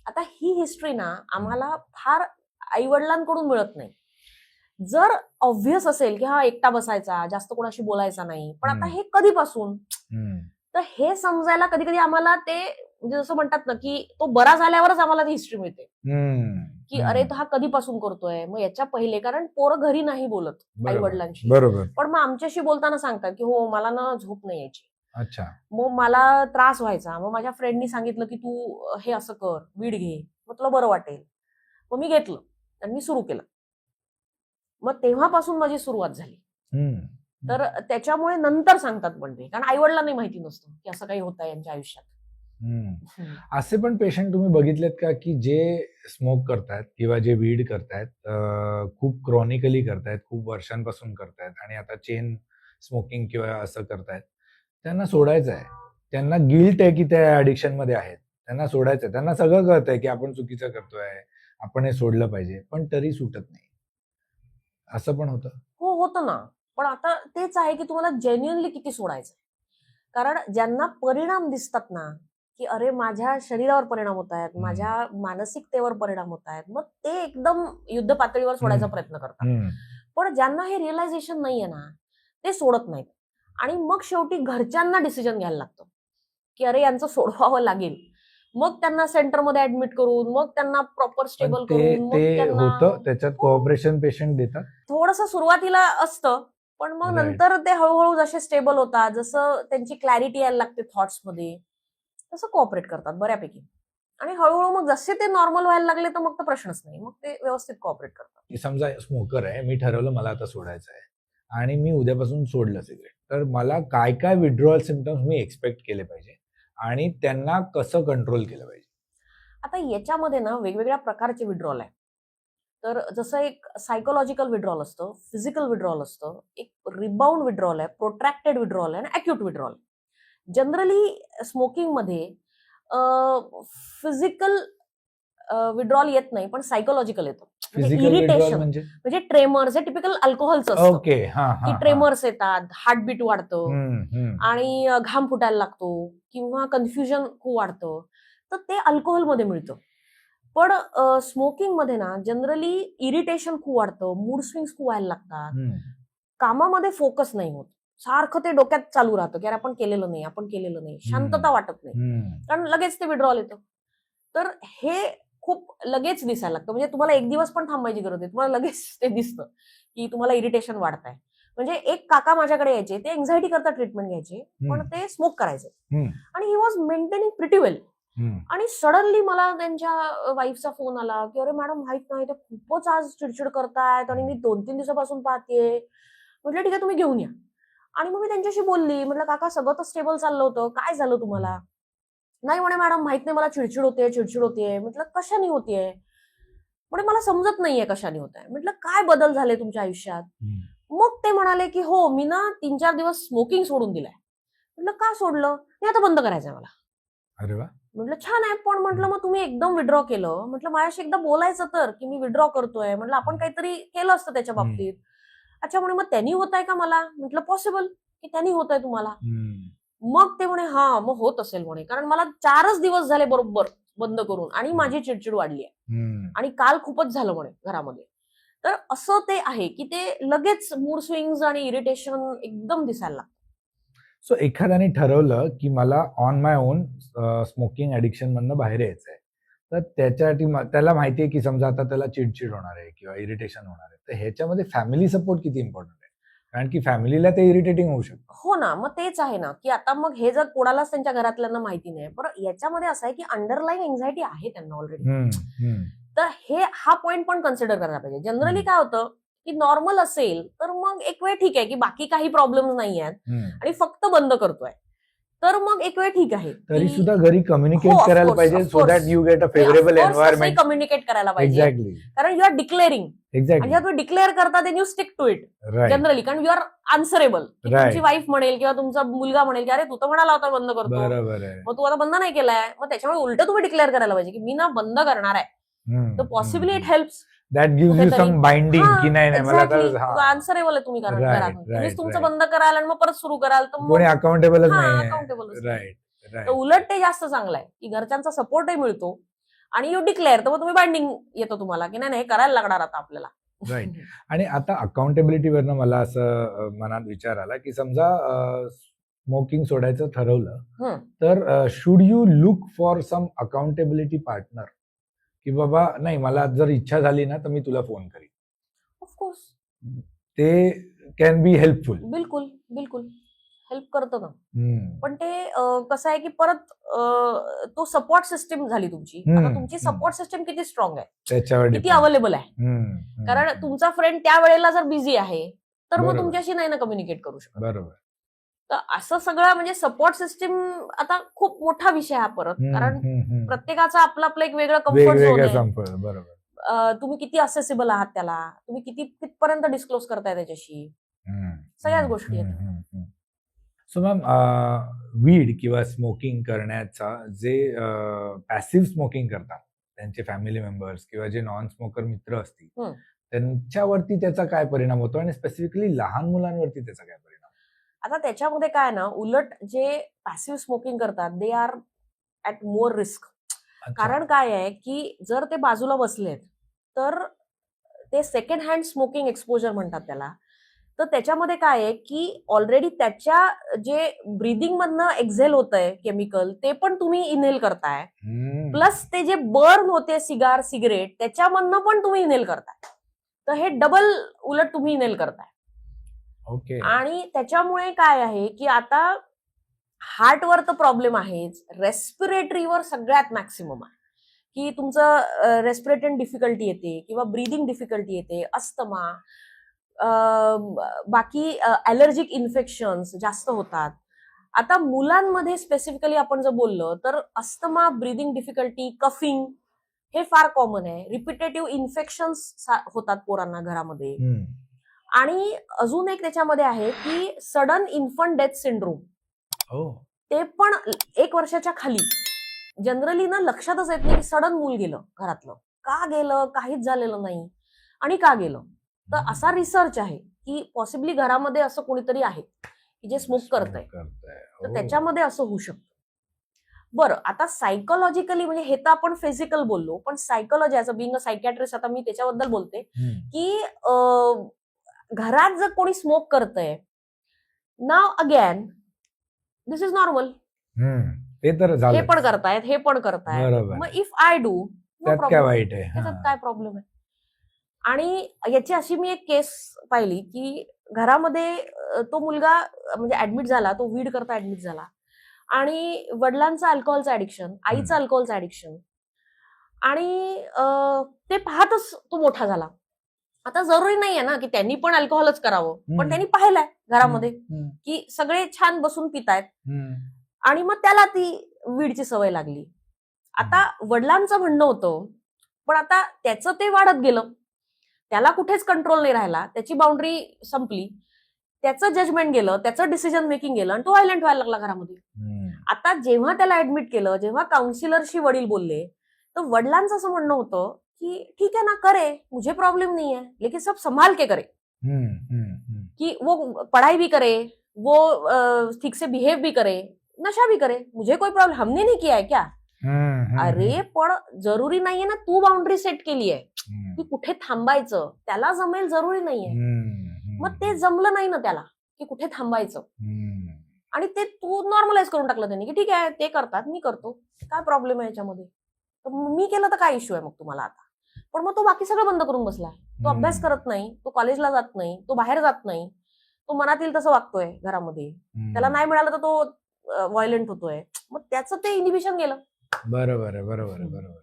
आता ही हिस्ट्री ना हं. आम्हाला फार आई-वडिलांकडून मिळत नाही. जर ऑब्व्हियस असेल की हा एकटा बसायचा, जास्त कोणाशी बोलायचा नाही. पण आता हं. हे कधीपासून? हं. तर हे समजायला कधी-कधी आम्हाला ते म्हणजे जसं म्हणतात ना, की तो बरा झाल्यावरच आम्हाला ती हिस्ट्री मिळते. हं. की अरे हं. तो हा कधीपासून करतोय? मग याच्या पहिले कारण पोरं घरी नाही बोलत बरोबर, आई-वडिलांशी. बरोबर. पण मग आमच्याशी बोलताना सांगतात, की "हो, मला ना झोप नाही यायची. अच्छा. मग मला त्रास व्हायचा. मग माझ्या फ्रेंडनी सांगितलं, की तू हे असं कर, वीड घे. मग तुला बरं वाटेल." मग मी घेतलं आणि मी सुरू केलं. मग तेव्हापासून माझी सुरुवात झाली. हं. तर त्याच्यामुळे नंतर सांगतात पण ते. कारण आई-वडिलांनाही माहिती नसतं, की असं काही होतंय यांच्या आयुष्यात. हं. हं. असे पण पेशंट तुम्ही बघितलेत का, की जे स्मोक करतायत किंवा जे वीड करतायत, खूप क्रॉनिकली करतायत, खूप वर्षांपासून करतायत आणि आता चेन स्मोकिंग किंवा असं करतायत. त्यांना सोडायचं आहे. त्यांना गिल्ट आहे, की त्या ॲडिक्शनमध्ये आहेत. त्यांना सोडायचं आहे. त्यांना सगळं कळतंय, की आपण चुकीचं करतोय. आपण हे सोडलं पाहिजे. पण तरी सुटत नाही. असं पण होतं. हो, होतं ना. पण आता तेच आहे, की तुम्हाला जेन्युइनली किती सोडायचं. कारण ज्यांना परिणाम दिसतात ना, की अरे माझ्या शरीरावर परिणाम होत आहेत, हं. माझ्या मानसिकतेवर परिणाम होत आहेत. मग ते एकदम युद्ध पातळीवर हं. सोडायचा प्रयत्न करतात. हं. पण ज्यांना हे रिअलायझेशन नाहीये ना, ते सोडत नाहीत. आणि मग शेवटी घरच्यांना डिसिजन घ्यायला लागतं, की अरे यांचं सोडवावं लागेल. मग त्यांना सेंटरमध्ये ॲडमिट करून, मग त्यांना प्रॉपर पण स्टेबल ते करून, मग ते त्यांना होतं. त्याच्यात हो. कोऑपरेशन पेशंट देतात. थोडंसं सुरुवातीला असतं, पण मग राइट. नंतर ते हळू-हळू जसे स्टेबल होतात, जसं त्यांची क्लॅरिटी यायला लागते थॉट्समध्ये, तसं कोऑपरेट करतात बऱ्यापैकी. आणि हळू मग जसे ते नॉर्मल व्हायला लागले, तर मग तर प्रश्नच नाही. मग ते व्यवस्थित कोऑपरेट करतात. की समजा स्मोकर आहे, मी ठरवलं मला आता सोडायचं आहे आणि मी उद्यापासून सोडलं सिगारेट. तर मला काय-काय विथड्रॉवल सिम्प्टम्स मी एक्स्पेक्ट केले पाहिजे आणि त्यांना कसं कंट्रोल केलं पाहिजे? आता याच्यामध्ये ना वेगवेगळ्या प्रकारचे विड्रॉल आहे. तर जसं एक सायकॉलॉजिकल विड्रॉल असतं, फिजिकल विड्रॉल असतं, एक रिबाउंड विड्रॉल आहे, प्रोट्रॅक्टेड विड्रॉल आहे आणि अॅक्यूट विड्रॉल. जनरली स्मोकिंगमध्ये फिजिकल विड्रॉल येत नाही, पण सायकॉलॉजिकल येतं. फिजिकल विड्रॉल इरिटेशन म्हणजे म्हणजे ट्रेमर्स, हे टिपिकल अल्कोहोलचं असतं ओके हा की हा ट्रेमर्स येतात, हार्टबीट वाढतं आणि घाम फुटायला लागतो किंवा कन्फ्युजन खूप वाढतं, तर ते अल्कोहोलमध्ये मिळतं. पण स्मोकिंग मध्ये ना जनरली इरिटेशन खूप वाढतं, मूड स्विंग्स खूप व्हायला लागतात, कामामध्ये फोकस नाही होत, सारखं ते डोक्यात चालू राहतं की अरे आपण केलेलं नाही, आपण केलेलं नाही, शांतता वाटत नाही, कारण लगेच ते विड्रॉल येतं. तर हे खूप लगेच दिसायला लागतं, म्हणजे तुम्हाला एक दिवस पण थांबायची गरज नाही, तुम्हाला लगेच ते दिसतं की तुम्हाला इरिटेशन वाढत आहे. म्हणजे एक काका माझ्याकडे यायचे, ते एन्झायटी करता ट्रीटमेंट घ्यायचे, पण ते स्मोक करायचे आणि ही वॉज मेंटेनिंग प्रिटी वेल. आणि सडनली मला त्यांच्या वाईफचा फोन आला की अरे मॅडम माहित नाही, ते खूपच आज चिडचिड करतायत आणि मी 2-3 दिवसापासून पाहतेय. म्हटलं ठीक आहे, तुम्ही घेऊन या. आणि मग मी त्यांच्याशी बोलली, म्हटलं काका सगळं तर स्टेबल चाललं होतं, काय झालं तुम्हाला? नाही म्हणे मॅडम माहित नाही, मला चिडचिड होते. म्हटलं कशाने होतीये? म्हणे मला समजत नाहीये कशाने होत आहे. म्हटलं काय बदल झाले तुमच्या आयुष्यात? मग ते म्हणाले की हो, मी ना 3-4 दिवस स्मोकिंग सोडून दिलंय. म्हटलं का सोडलं? मी आता बंद करायचंय मला. अरे वा. म्हटलं छान आहे, पण म्हटलं मग तुम्ही एकदम विड्रॉ केलं. म्हटलं माझ्याशी एकदा बोलायचं तर की मी विड्रॉ करतोय, म्हटलं आपण काहीतरी केलं असतं त्याच्या बाबतीत. अच्छा म्हणे मग त्यांनी होत आहे का मला? म्हटलं पॉसिबल की त्यांनी होत आहे तुम्हाला. मग ते म्हणे हा मग होत असेल म्हणे, कारण मला 4च दिवस झाले बरोबर बंद करून आणि माझी चिडचिड वाढली आहे आणि काल खूपच झालं म्हणे घरामध्ये. तर असं ते आहे की ते लगेच मूड स्विंग्स आणि इरिटेशन एकदम दिसायला लागतं. सो एखाद्याने ठरवलं की मला on my on smoking addiction मधनं बाहेर यायचंय, तर त्याच्यासाठी त्याला माहितीये की समजा आता त्याला चिडचिड होणार आहे किंवा इरिटेशन होणार आहे, तर ह्याच्यामध्ये फॅमिली सपोर्ट किती इम्पॉर्टंट आहे? कारण की फॅमिलीला ते इरिटेटिंग होऊ शकतं. हो ना, मग तेच आहे ना की आता मग हे जर कोणालाच त्यांच्या घरातल्यांना माहिती नाही, पण याच्यामध्ये असं आहे की अंडरलाईन एन्झायटी आहे त्यांना ऑलरेडी. तर हा पॉइंट पण कन्सिडर करायला पाहिजे. जनरली काय होतं की नॉर्मल असेल तर मग एक वेळ ठीक आहे की बाकी काही प्रॉब्लेम नाही आहेत आणि फक्त बंद करतोय, तर मग एक वेळ ठीक आहे. तरी सुद्धा घरी कम्युनिकेट करायला पाहिजे so that you get a favourable environment. Communicate करायला पाहिजे, एक्झॅक्टली, कारण यू आर डिक्लेअरिंग आणि जेव्हा तुम्ही डिक्लेअर करता then you stick to it generally, कारण यू आर आन्सरेबल. तुमची वाईफ म्हणेल किंवा तुमचा मुलगा म्हणेल की अरे तू तर म्हणाला होता बंद करतो, बरोबर आहे, मग तू आता बंद नाही केलाय, मग त्याच्यामुळे उलट तुम्ही डिक्लेअर करायला पाहिजे की मी ना बंद करणार आहे. तर possibly it helps. That gives you some binding की नाही मला आन्सरेबल आहे तुम्ही घरात. तुम्हीच तुमचं बंद कराल आणि मग परत सुरू कराल तर कोणी अकाउंटेबलच अकाउंटेबल. नाही. तर उलट ते जास्त चांगलं आहे की घरच्यांचा सपोर्टही मिळतो आणि यू डिक्लेअर, तर मग तुम्ही बाइंडिंग येतो तुम्हाला की नाही हे करायला लागणार आता आपल्याला. राईट. आणि आता अकाउंटेबिलिटीवरनं मला असं मनात विचार आला की समजा स्मोकिंग सोडायचं ठरवलं, तर should you look for some accountability partner, की बाबा नाही मला जर इच्छा झाली ना तर मी तुला फोन करीन. ऑफकोर्स ते कॅन बी हेल्पफुल. बिलकुल बिलकुल हेल्प करतं ना. पण ते कसं आहे की परत तो सपोर्ट सिस्टीम झाली तुमची. आता तुमची सपोर्ट सिस्टीम किती स्ट्रॉंग आहे, त्याच्यावर किती अवेलेबल आहे. कारण तुमचा फ्रेंड त्या वेळेला जर बिझी आहे तर मग तुमच्याशी नाही ना कम्युनिकेट करू शकत. बरोबर. तर असं सगळं म्हणजे सपोर्ट सिस्टीम आता खूप मोठा विषय हा परत, कारण प्रत्येकाचा आपलं आपलं एक वेगळं कम्फर्ट झोन आहे. बरोबर. तुम्ही किती असेसिबल आहात त्याला, तुम्ही कितपर्यंत डिस्क्लोज करताय त्याच्याशी, सगळ्याच गोष्टी आहेत. सो मॅम, वीड किंवा स्मोकिंग करण्याचा जे पॅसिव्ह स्मोकिंग करतात त्यांचे फॅमिली मेंबर्स किंवा जे नॉन स्मोकर मित्र असतील त्यांच्यावरती त्याचा काय परिणाम होतो आणि स्पेसिफिकली लहान मुलांवरती त्याचा काय परिणाम? आता त्याच्यामध्ये काय ना, उलट जे पॅसिव्ह स्मोकिंग करतात they are at more risk. कारण काय आहे की जर ते बाजूला बसलेत तर ते सेकंड हँड स्मोकिंग एक्सपोजर म्हणतात त्याला. तर त्याच्यामध्ये काय आहे की ऑलरेडी त्याच्या जे ब्रीदिंग मधनं एक्झेल होत आहे केमिकल ते पण तुम्ही इनहेल करताय, प्लस ते जे बर्न होते सिगारेट त्याच्यामधनं पण तुम्ही इनहेल करताय. तर हे डबल उलट तुम्ही इनहेल करताय. ओके. आणि त्याच्यामुळे काय आहे की आता हार्टवर तर प्रॉब्लेम आहेच, रेस्पिरेटरीवर सगळ्यात मॅक्सिमम आहे की तुमचं रेस्पिरेटरी डिफिकल्टी येते किंवा ब्रीदिंग डिफिकल्टी येते, अस्थमा, बाकी ॲलर्जिक इन्फेक्शन्स जास्त होतात. आता मुलांमध्ये स्पेसिफिकली आपण जर बोललो तर अस्थमा, ब्रीदिंग डिफिकल्टी, कफिंग हे फार कॉमन आहे. रिपिटेटिव्ह इन्फेक्शन्स होतात पोरांना घरामध्ये. आणि अजून एक त्याच्यामध्ये आहे की सडन इन्फंट डेथ सिंड्रोम. ते पण 1 वर्षाच्या खाली जनरली ना लक्षातच येत नाही की सडन मूल गेलं घरातलं, का गेलं काहीच झालेलं नाही. आणि का गेलं. तर असा रिसर्च आहे की पॉसिबली घरामध्ये असं कोणीतरी आहे की जे स्मोक करतंय, तर त्याच्यामध्ये असं होऊ शकतं. बरं, आता सायकोलॉजिकली म्हणजे हे तर आपण फिजिकल बोललो, पण psychology as a being a psychiatrist आता मी त्याच्याबद्दल बोलते की घरात जर कोणी स्मोक करतंय, now again this is normal. ते तर हे झालं, पण करतायत, हे पण करतायत. बरोबर मग आहे. इफ आय डू, नो त्यात काय प्रॉब्लेम. वाईट आहे? त्याच्यात हा. काय प्रॉब्लेम आहे. आणि याची अशी मी एक केस पाहिली की घरामध्ये तो मुलगा म्हणजे ऍडमिट झाला, तो वीड करता ऍडमिट झाला आणि वडिलांचं अल्कोहोलचं ऍडिक्शन, आईचं अल्कोहोलचं ऍडिक्शन, आणि ते पाहतच तो मोठा झाला. आता जरुरी नाहीये ना की त्यांनी पण अल्कोहोलच करावं, पण त्यांनी पाहिलंय घरामध्ये की सगळे छान बसून पितायत आणि मग त्याला ती वीडची सवय लागली. आता वडिलांचं म्हणणं होतं, पण आता त्याचं ते वाढत गेलं, त्याला कुठेच कंट्रोल नाही राहिला, त्याची बाउंड्री संपली, त्याचं जजमेंट गेलं, त्याचं डिसिजन मेकिंग गेलं आणि तो व्हायलंट व्हायला लागला घरामध्ये. आता जेव्हा त्याला ऍडमिट केलं, जेव्हा काउन्सिलरशी वडील बोलले, तर वडिलांचं असं म्हणणं होतं कि ठीक है ना, करे, मुझे प्रॉब्लम नहीं है, लेकिन सब संभाल के करे. कि वो पढ़ाई भी करे, वो ठीक से बिहेव भी करे, नशा भी करे, मुझे कोई प्रॉब्लम, हमने नहीं किया है क्या. अरे पण जरुरी नाहीये ना, तू बाउंड्री सेट केली आहे की कुठे थांबायचं, त्याला जमेल जरुरी नाहीये. मग ते जमलं नाही ना त्याला की कुठे थांबायचं, आणि ते तू नॉर्मलाइज करून टाकलं त्यांनी की ठीक आहे ते करतात, मी करतो, काय प्रॉब्लेम आहे याच्यामध्ये, तर मी केलं तर काय इश्यू आहे मग तुम्हाला आता. पण मग तो बाकी सगळं बंद करून बसलाय. तो अभ्यास करत नाही, तो कॉलेजला जात नाही, तो बाहेर जात नाही, तो मनात येईल तसं वागतोय घरामध्ये, त्याला नाही मिळालं तर तो व्हायलंट होतोय. मग त्याचं ते इनिबिशन गेलं. बरोबर आहे, बरोबर आहे, बरोबर आहे.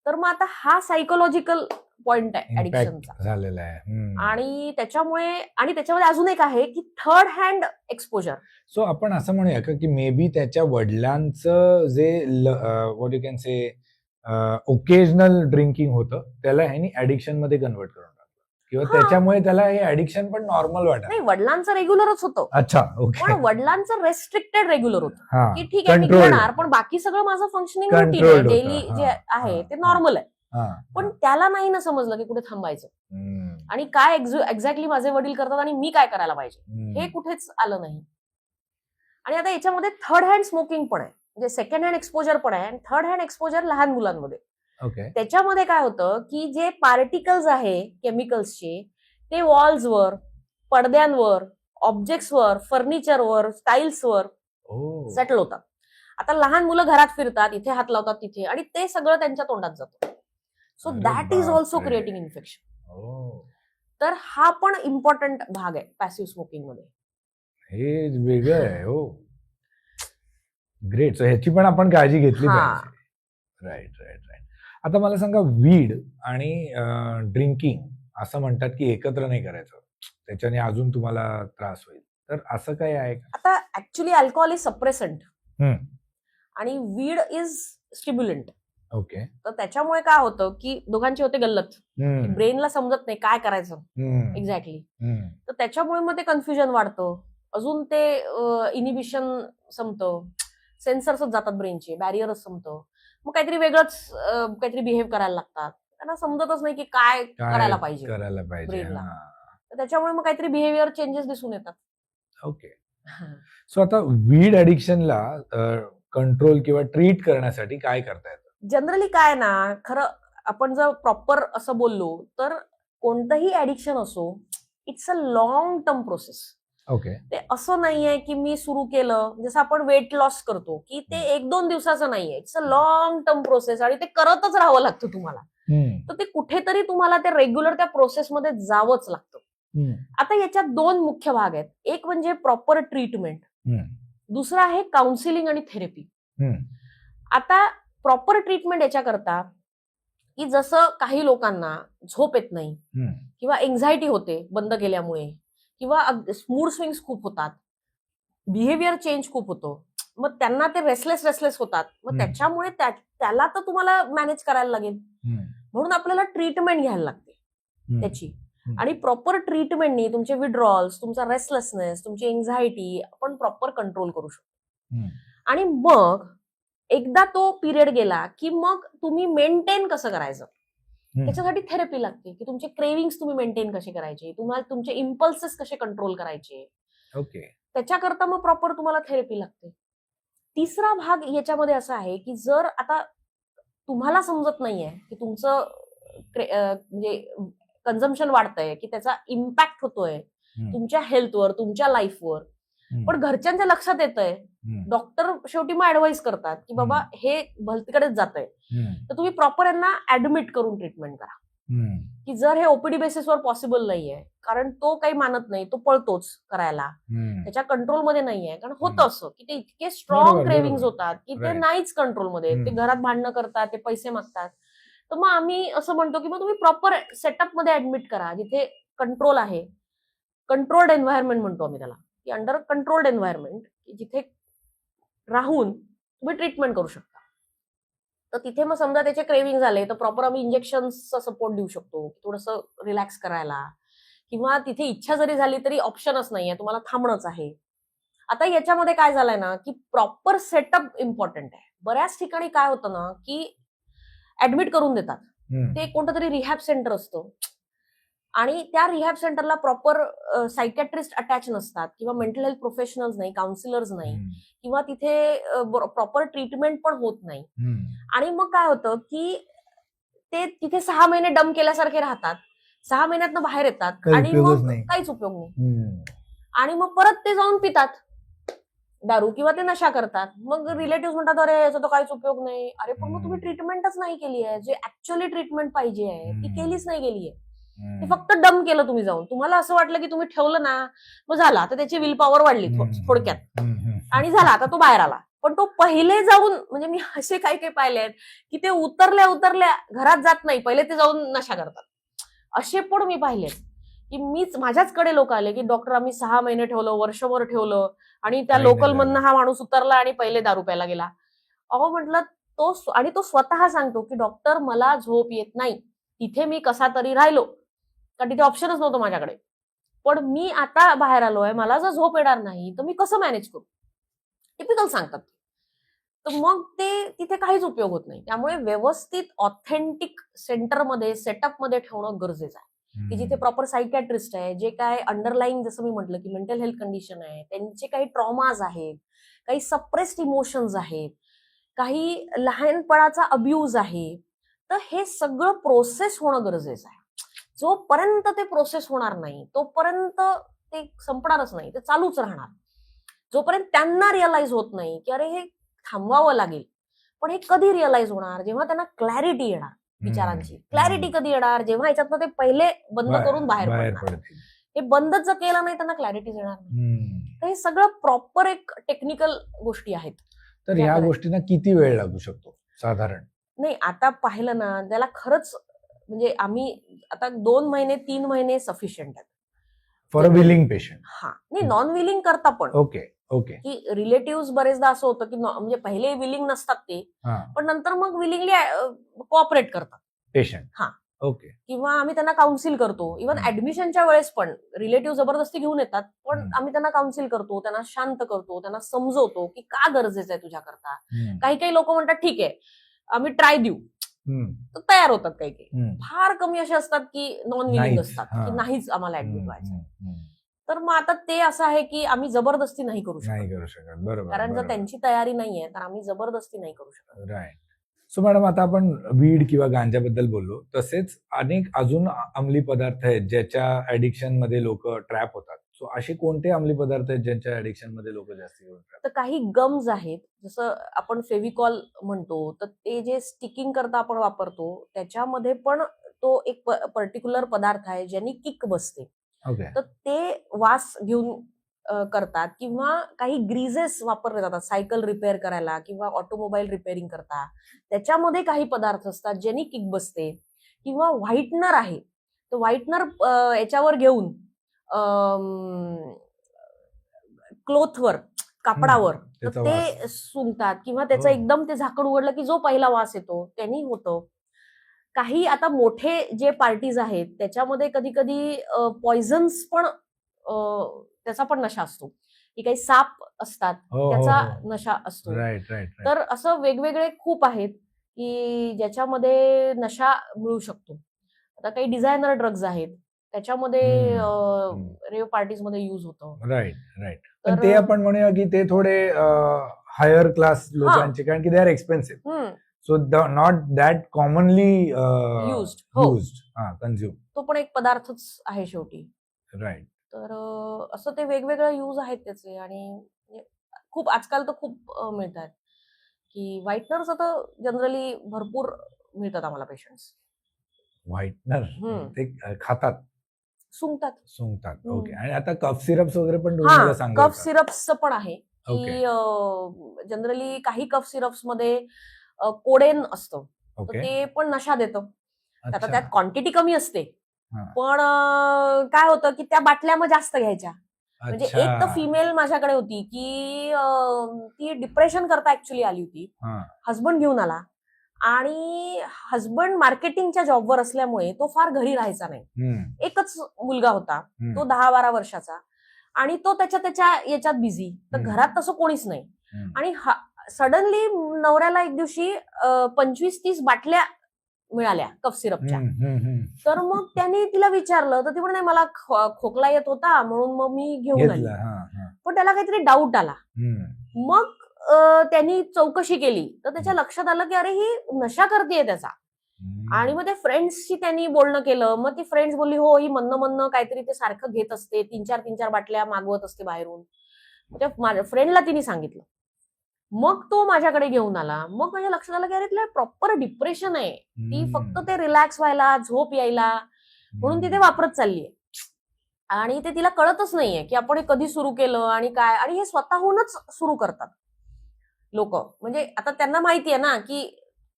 तर मग आता हा सायकोलॉजिकल पॉइंट आहे ऍडिक्शनचा झालेला आहे. आणि त्याच्यामध्ये अजून एक आहे की थर्ड हँड एक्सपोजर. सो आपण असं म्हणूया का की मे बी त्याच्या वडिलांचं जे what you can say occasional drinking होतं, त्याला ह्यांनी ऍडिक्शन मध्ये कन्वर्ट करून टाकलं, किंवा त्याच्यामुळे त्याला हे ऍडिक्शन पण नॉर्मल वाटत. नाही, वडिलांचं रेग्युलरच होतं. अच्छा, ओके. पण वडिलांचं रेस्ट्रिक्टेड रेग्युलर होतं हा, की ठीक आहे मी घेणार, पण बाकी सगळं माझं फंक्शनिंग रुटीन आहे, डेली जे आहे ते नॉर्मल आहे. पण त्याला नाही ना समजलं की कुठे थांबायचं आणि काय एक्झॅक्टली माझे वडील करतात आणि मी काय करायला पाहिजे, हे कुठेच आलं नाही. आणि आता याच्यामध्ये थर्ड हँड स्मोकिंग पण आहे, म्हणजे सेकंड हँड एक्सपोजर पण आहे, आणि थर्ड हँड एक्सपोजर लहान मुलांमध्ये. त्याच्यामध्ये काय होतं की जे पार्टिकल्स आहे केमिकल्सचे, ते वॉल्सवर, पडद्यांवर, ऑब्जेक्ट्सवर, फर्निचरवर, टाईल्सवर सेटल होतात. आता लहान मुलं घरात फिरतात, इथे हात लावतात तिथे, आणि ते सगळं त्यांच्या तोंडात जातं. So that is also creating infection. तर हा पण इम्पॉर्टंट भाग आहे पॅसिव्ह स्मोकिंग मध्ये. हे वेगळं आहे. हो, ग्रेट. सो ह्याची पण आपण काळजी घेतली पाहिजे. Right right right. आता मला सांगा, वीड आणि ड्रिंकिंग असं म्हणतात की एकत्र नाही करायचं, त्याच्याने अजून तुम्हाला त्रास होईल, तर असं काय आहे? आता ऍक्च्युली अल्कोहोल इज सप्रेसंट आणि वीड इज स्टिम्युलंट. ओके. तर त्याच्यामुळे काय होतं की दोघांची होते गल्लत, ब्रेनला समजत नाही काय करायचं एक्झॅक्टली. तर त्याच्यामुळे मग ते कन्फ्युजन वाढतं, अजून ते इनिबिशन संपतं, सेन्सर्सच जातात ब्रेनचे, बॅरियरच संपतं, मग काहीतरी वेगळंच काहीतरी बिहेव करायला लागतात, त्यांना समजतच नाही की काय करायला पाहिजे ब्रेनला. तर त्याच्यामुळे मग काहीतरी बिहेवियर चेंजेस दिसून येतात. ओके. सो आता वीड ऍडिक्शनला कंट्रोल किंवा ट्रीट करण्यासाठी काय करता येतं? जनरली काय ना, खरं आपण जर प्रॉपर असं बोललो तर कोणतंही ऍडिक्शन असो, it's a long term process. Okay. ते असं नाहीये की मी सुरू केलं, जसं आपण वेट लॉस करतो की ते 1-2 दिवसाचं नाहीये, it's a long term process, आणि ते करतच राहावं लागतं तुम्हाला. तर ते कुठेतरी तुम्हाला ते रेग्युलर त्या प्रोसेसमध्ये जावंच लागतं. आता याच्यात 2 मुख्य भाग आहेत, एक म्हणजे प्रॉपर ट्रीटमेंट, दुसरा आहे काउन्सिलिंग आणि थेरपी. आता प्रॉपर ट्रीटमेंट याच्याकरता की जसं काही लोकांना झोप येत नाही किंवा एन्झायटी होते बंद केल्यामुळे, किंवा मूड स्विंग्स खूप होतात, बिहेवियर चेंज खूप होतो, मग त्यांना ते रेस्टलेस होतात, मग त्याच्यामुळे त्याला तर तुम्हाला मॅनेज करायला लागेल, म्हणून आपल्याला ट्रीटमेंट घ्यायला लागते त्याची. आणि प्रॉपर ट्रीटमेंटनी तुमचे विड्रॉल्स, तुमचा रेस्टलेसनेस, तुमची एन्झायटी आपण प्रॉपर कंट्रोल करू शकतो. आणि मग एकदा तो पिरियड गेला की मग तुम्ही मेंटेन कसं करायचं त्याच्यासाठी थेरपी लागते की तुमचे क्रेविंग्स तुम्ही मेंटेन कसे करायचे, तुम्हाला तुमचे इम्पल्सेस कसे कंट्रोल करायचे, ओके. त्याच्याकरता मग प्रॉपर तुम्हाला थेरपी लागते. तिसरा भाग याच्यामध्ये असा आहे की जर आता तुम्हाला समजत नाहीये की तुमचं म्हणजे कन्झम्पशन वाढतंय, की त्याचा इम्पॅक्ट होतोय तुमच्या हेल्थवर, तुमच्या लाईफवर, पण घरच्यांच्या लक्षात येतंय, डॉक्टर शेवटी मग ऍडवाइस करतात की बाबा हे भलतीकडेच जातंय, तर तुम्ही प्रॉपर यांना ऍडमिट करून ट्रीटमेंट करा. की जर हे ओपीडी बेसिसवर पॉसिबल नाहीये, कारण तो काही मानत नाही, तो पळतोच करायला, त्याच्या कंट्रोलमध्ये नाहीये. कारण होतं असं की ते इतके स्ट्रॉंग क्रेविंग्स होतात की ते नाहीच कंट्रोलमध्ये, ते घरात भांडणं करतात, ते पैसे मागतात. तर मग आम्ही असं म्हणतो की मग तुम्ही प्रॉपर सेटअप मध्ये ऍडमिट करा जिथे कंट्रोल आहे. कंट्रोल्ड एन्व्हायरमेंट म्हणतो आम्ही त्याला, की अंडर कंट्रोल्ड एन्व्हायरमेंट जिथे राहून तुम्ही ट्रीटमेंट करू शकता. तर तिथे मग समजा त्याचे क्रेविंग झाले तर प्रॉपर आम्ही इंजेक्शनचा सपोर्ट देऊ शकतो, थोडंसं रिलॅक्स करायला, किंवा तिथे इच्छा जरी झाली तरी ऑप्शनच नाहीये, तुम्हाला थांबणंच आहे. आता याच्यामध्ये काय झालंय ना की प्रॉपर सेटअप इम्पॉर्टंट आहे. बऱ्याच ठिकाणी काय होतं ना की ऍडमिट करून देतात, ते कोणतं तरी रिहॅब सेंटर असतं आणि त्या रिहॅब सेंटरला प्रॉपर सायकॅट्रिस्ट अटॅच नसतात किंवा मेंटल हेल्थ प्रोफेशनल्स नाही, काउन्सिलर्स नाही, किंवा तिथे प्रॉपर ट्रीटमेंट पण होत नाही. आणि मग काय होतं की ते तिथे 6 महिने डम केल्यासारखे राहतात, 6 महिन्यातनं बाहेर येतात आणि मग काहीच उपयोग नाही. आणि मग परत ते जाऊन पितात दारू किंवा ते नशा करतात. मग रिलेटिव्ह म्हणतात अरे याचा तर काहीच उपयोग नाही. अरे पण मग तुम्ही ट्रीटमेंटच नाही केली आहे, जे ऍक्च्युअली ट्रीटमेंट पाहिजे आहे ती केलीच नाही गेलीये. ते फक्त डम केलं तुम्ही जाऊन. तुम्हाला असं वाटलं की तुम्ही ठेवलं ना, मग झालं, आता त्याची विल पॉवर वाढली थोडक्यात आणि झाला, आता तो बाहेर आला. पण तो पहिले जाऊन, म्हणजे मी असे काही काही पाहिलेत की ते उतरल्या घरात जात नाही, पहिले ते जाऊन नशा करतात. असे पण मी पाहिलेत की मीच माझ्याचकडे लोक आले की डॉक्टर आम्ही 6 महिने ठेवलं, वर्षभर ठेवलं आणि त्या लोकल मधनं हा माणूस उतरला आणि पहिले दारू प्यायला गेला. अहो म्हटलं तो स्वतः सांगतो की डॉक्टर मला झोप येत नाही, तिथे मी कसा तरी राहिलो कारण तिथे ऑप्शनच नव्हतं माझ्याकडे, पण मी आता बाहेर आलोय, मला जर झोप येणार नाही तर मी कसं मॅनेज करू, टिपिकल सांगतात. तर मग ते तिथे काहीच उपयोग होत नाही. त्यामुळे व्यवस्थित ऑथेंटिक सेंटरमध्ये, सेटअपमध्ये ठेवणं गरजेचं आहे की जिथे प्रॉपर सायकॅट्रिस्ट आहे, जे काय अंडरलाईंग, जसं मी म्हटलं की मेंटल हेल्थ कंडिशन आहे, त्यांचे काही ट्रॉमाज आहेत, काही सप्रेस्ड इमोशन्स आहेत, काही लहानपणाचा अब्यूज आहे, तर हे सगळं प्रोसेस होणं गरजेचं आहे. जोपर्यंत ते प्रोसेस होणार नाही तोपर्यंत ते संपणारच नाही, ते चालूच राहणार. जोपर्यंत त्यांना रिअलाइज होत नाही की अरे हे थांबवावं लागेल. पण हे कधी रिअलाइज होणार, जेव्हा त्यांना क्लॅरिटी येणार, विचारांची क्लॅरिटी कधी येणार, जेव्हा ह्याच्यातनं ते पहिले बंद करून बाहेर पडणार. हे बंदच जर केलं नाही त्यांना क्लॅरिटीच येणार नाही. तर हे सगळं प्रॉपर एक टेक्निकल गोष्टी आहेत. तर या गोष्टींना किती वेळ लागू शकतो साधारण? नाही, आता पाहिलं ना, त्याला खरंच म्हणजे आम्ही आता 2 महिने 3 महिने सफिशियंट आहेत फॉर अ विलिंग पेशंट. हा, नाही नॉन विलिंग करता पण. Okay okay. की रिलेटिव्ह बरेचदा असं होतं की म्हणजे पहिले विलिंग नसतात ते, पण नंतर मग विलिंगली कोऑपरेट करतात पेशंट. हा ओके. किंवा आम्ही त्यांना काउन्सिल करतो. इव्हन ऍडमिशनच्या वेळेस पण रिलेटिव्ह जबरदस्ती घेऊन येतात, पण आम्ही त्यांना काउन्सिल करतो, त्यांना शांत करतो, त्यांना समजवतो की का गरजेचं आहे तुझ्याकरता. काही काही लोक म्हणतात ठीक आहे आम्ही ट्राय देऊ, तर तयार होतात. काही काही फार कमी असे असतात की नॉन विलिंग असतात की नाहीच आम्हाला ऍडमिट व्हायचं. तर मग आता ते असं आहे की आम्ही जबरदस्ती नाही करू शकत. बरोबर. कारण जर त्यांची तयारी नाहीये तर आम्ही जबरदस्ती नाही करू शकत. राईट. सो मॅडम, आता आपण वीड किंवा गांजाबद्दल बोललो, तसेच अनेक अजून अंमली पदार्थ आहेत ज्याच्या ऍडिक्शन मध्ये लोक ट्रॅप होतात. सो असे कोणते अंमली पदार्थ आहेत ज्यांच्या ऍडिक्शन मध्ये लोक जास्त तर काही गम्स आहेत, जसं आपण फेविकॉल म्हणतो, तर ते जे स्टिकिंग करता आपण वापरतो त्याच्यामध्ये पण तो एक पर्टिक्युलर पदार्थ आहे ज्यांनी किक बसते. तर ते वास घेऊन करतात. किंवा काही ग्रीजेस वापरले जातात सायकल रिपेअर करायला किंवा ऑटोमोबाईल रिपेअरिंग करता, त्याच्यामध्ये काही पदार्थ असतात ज्यांनी किक बसते. किंवा व्हाईटनर आहे, तर व्हाईटनर याच्यावर घेऊन क्लोथवर, कापडावर, तर ते सुंगतात किंवा त्याचं एकदम ते झाकण उघडलं की जो पहिला वास येतो त्यांनी होतं. काही आता मोठे जे पार्टीज आहेत त्याच्यामध्ये कधी कधी पॉइझन्स पण, त्याचा पण नशा असतो की काही साप असतात त्याचा नशा असतो. तर असं वेगवेगळे खूप आहेत. की ज्याच्यामध्ये नशा मिळू शकतो. आता काही डिझायनर ड्रग्ज आहेत, त्याच्यामध्ये रेव पार्टीज मध्ये युज होतं. Right right. पण तर ते आपण म्हणूया की ते थोडे हायर क्लास लोकांचे, कारण की they are expensive, so not that commonly used. हो, युज्ड कन्झ्युम. तो पण एक पदार्थच आहे शेवटी. राईट. तर असं ते वेगवेगळे यूज आहेत त्याचे. आणि म्हणजे खूप आजकाल तर खूप मिळतात की व्हाईटनर्स आता जनरली भरपूर मिळतात आम्हाला पेशंट्स. व्हाईटनर ते खातात, सुंगतात. सुंगतात. हम्म. ओके. आणि आता कफ सिरप्स वगैरे पण तुम्ही मला हा, सांगाल कफ का? सिरप्सचं पण आहे ओके. की जनरली काही कफ सिरप्स मध्ये कोडेन असतं, तर ओके. ते पण नशा देतं. आता अच्छा. त्यात क्वांटिटी कमी असते, हा. पण काय होतं की त्या बाटल्या मग जास्त घ्यायच्या. म्हणजे अच्छा. एक तर फिमेल माझ्याकडे होती की ती डिप्रेशन करता ऍक्च्युली आली होती. हा. हसबंड घेऊन आला आणि हसबंड मार्केटिंगच्या जॉबवर असल्यामुळे तो फार घरी राहायचा नाही. हम्म. एकच मुलगा होता, तो 10-12 वर्षाचा, आणि तो त्याच्या याच्यात बिझी. तर घरात तसं कोणीच नाही. आणि सडनली नवऱ्याला एक दिवशी 25-30 बाटल्या मिळाल्या कफ सिरपच्या. तर मग त्यांनी तिला विचारलं, तर ती म्हणे मला खोकला येत होता म्हणून मग मी घेऊन आली. पण त्याला काहीतरी डाऊट आला. मग त्यांनी चौकशी केली, तर त्याच्या लक्षात आलं की अरे ही नशा करतेय त्याचा. आणि मग त्या फ्रेंड्सशी त्यांनी बोलणं केलं. मग ती फ्रेंड्स बोलली हो ही म्हणणं काहीतरी ते सारखं घेत असते, 3-4 बाटल्या मागवत असते बाहेरून. त्या माझ्या फ्रेंडला तिने सांगितलं. मग तो माझ्याकडे घेऊन आला. मग माझ्या लक्षात आलं की अरे तिला प्रॉपर डिप्रेशन आहे. ती फक्त ते रिलॅक्स व्हायला, झोप यायला म्हणून ती ते वापरत चाललीये. आणि ते तिला कळतच नाहीये की आपण हे कधी सुरू केलं आणि काय. आणि हे स्वतःहूनच सुरू करतात लोक. म्हणजे आता त्यांना माहितीये ना की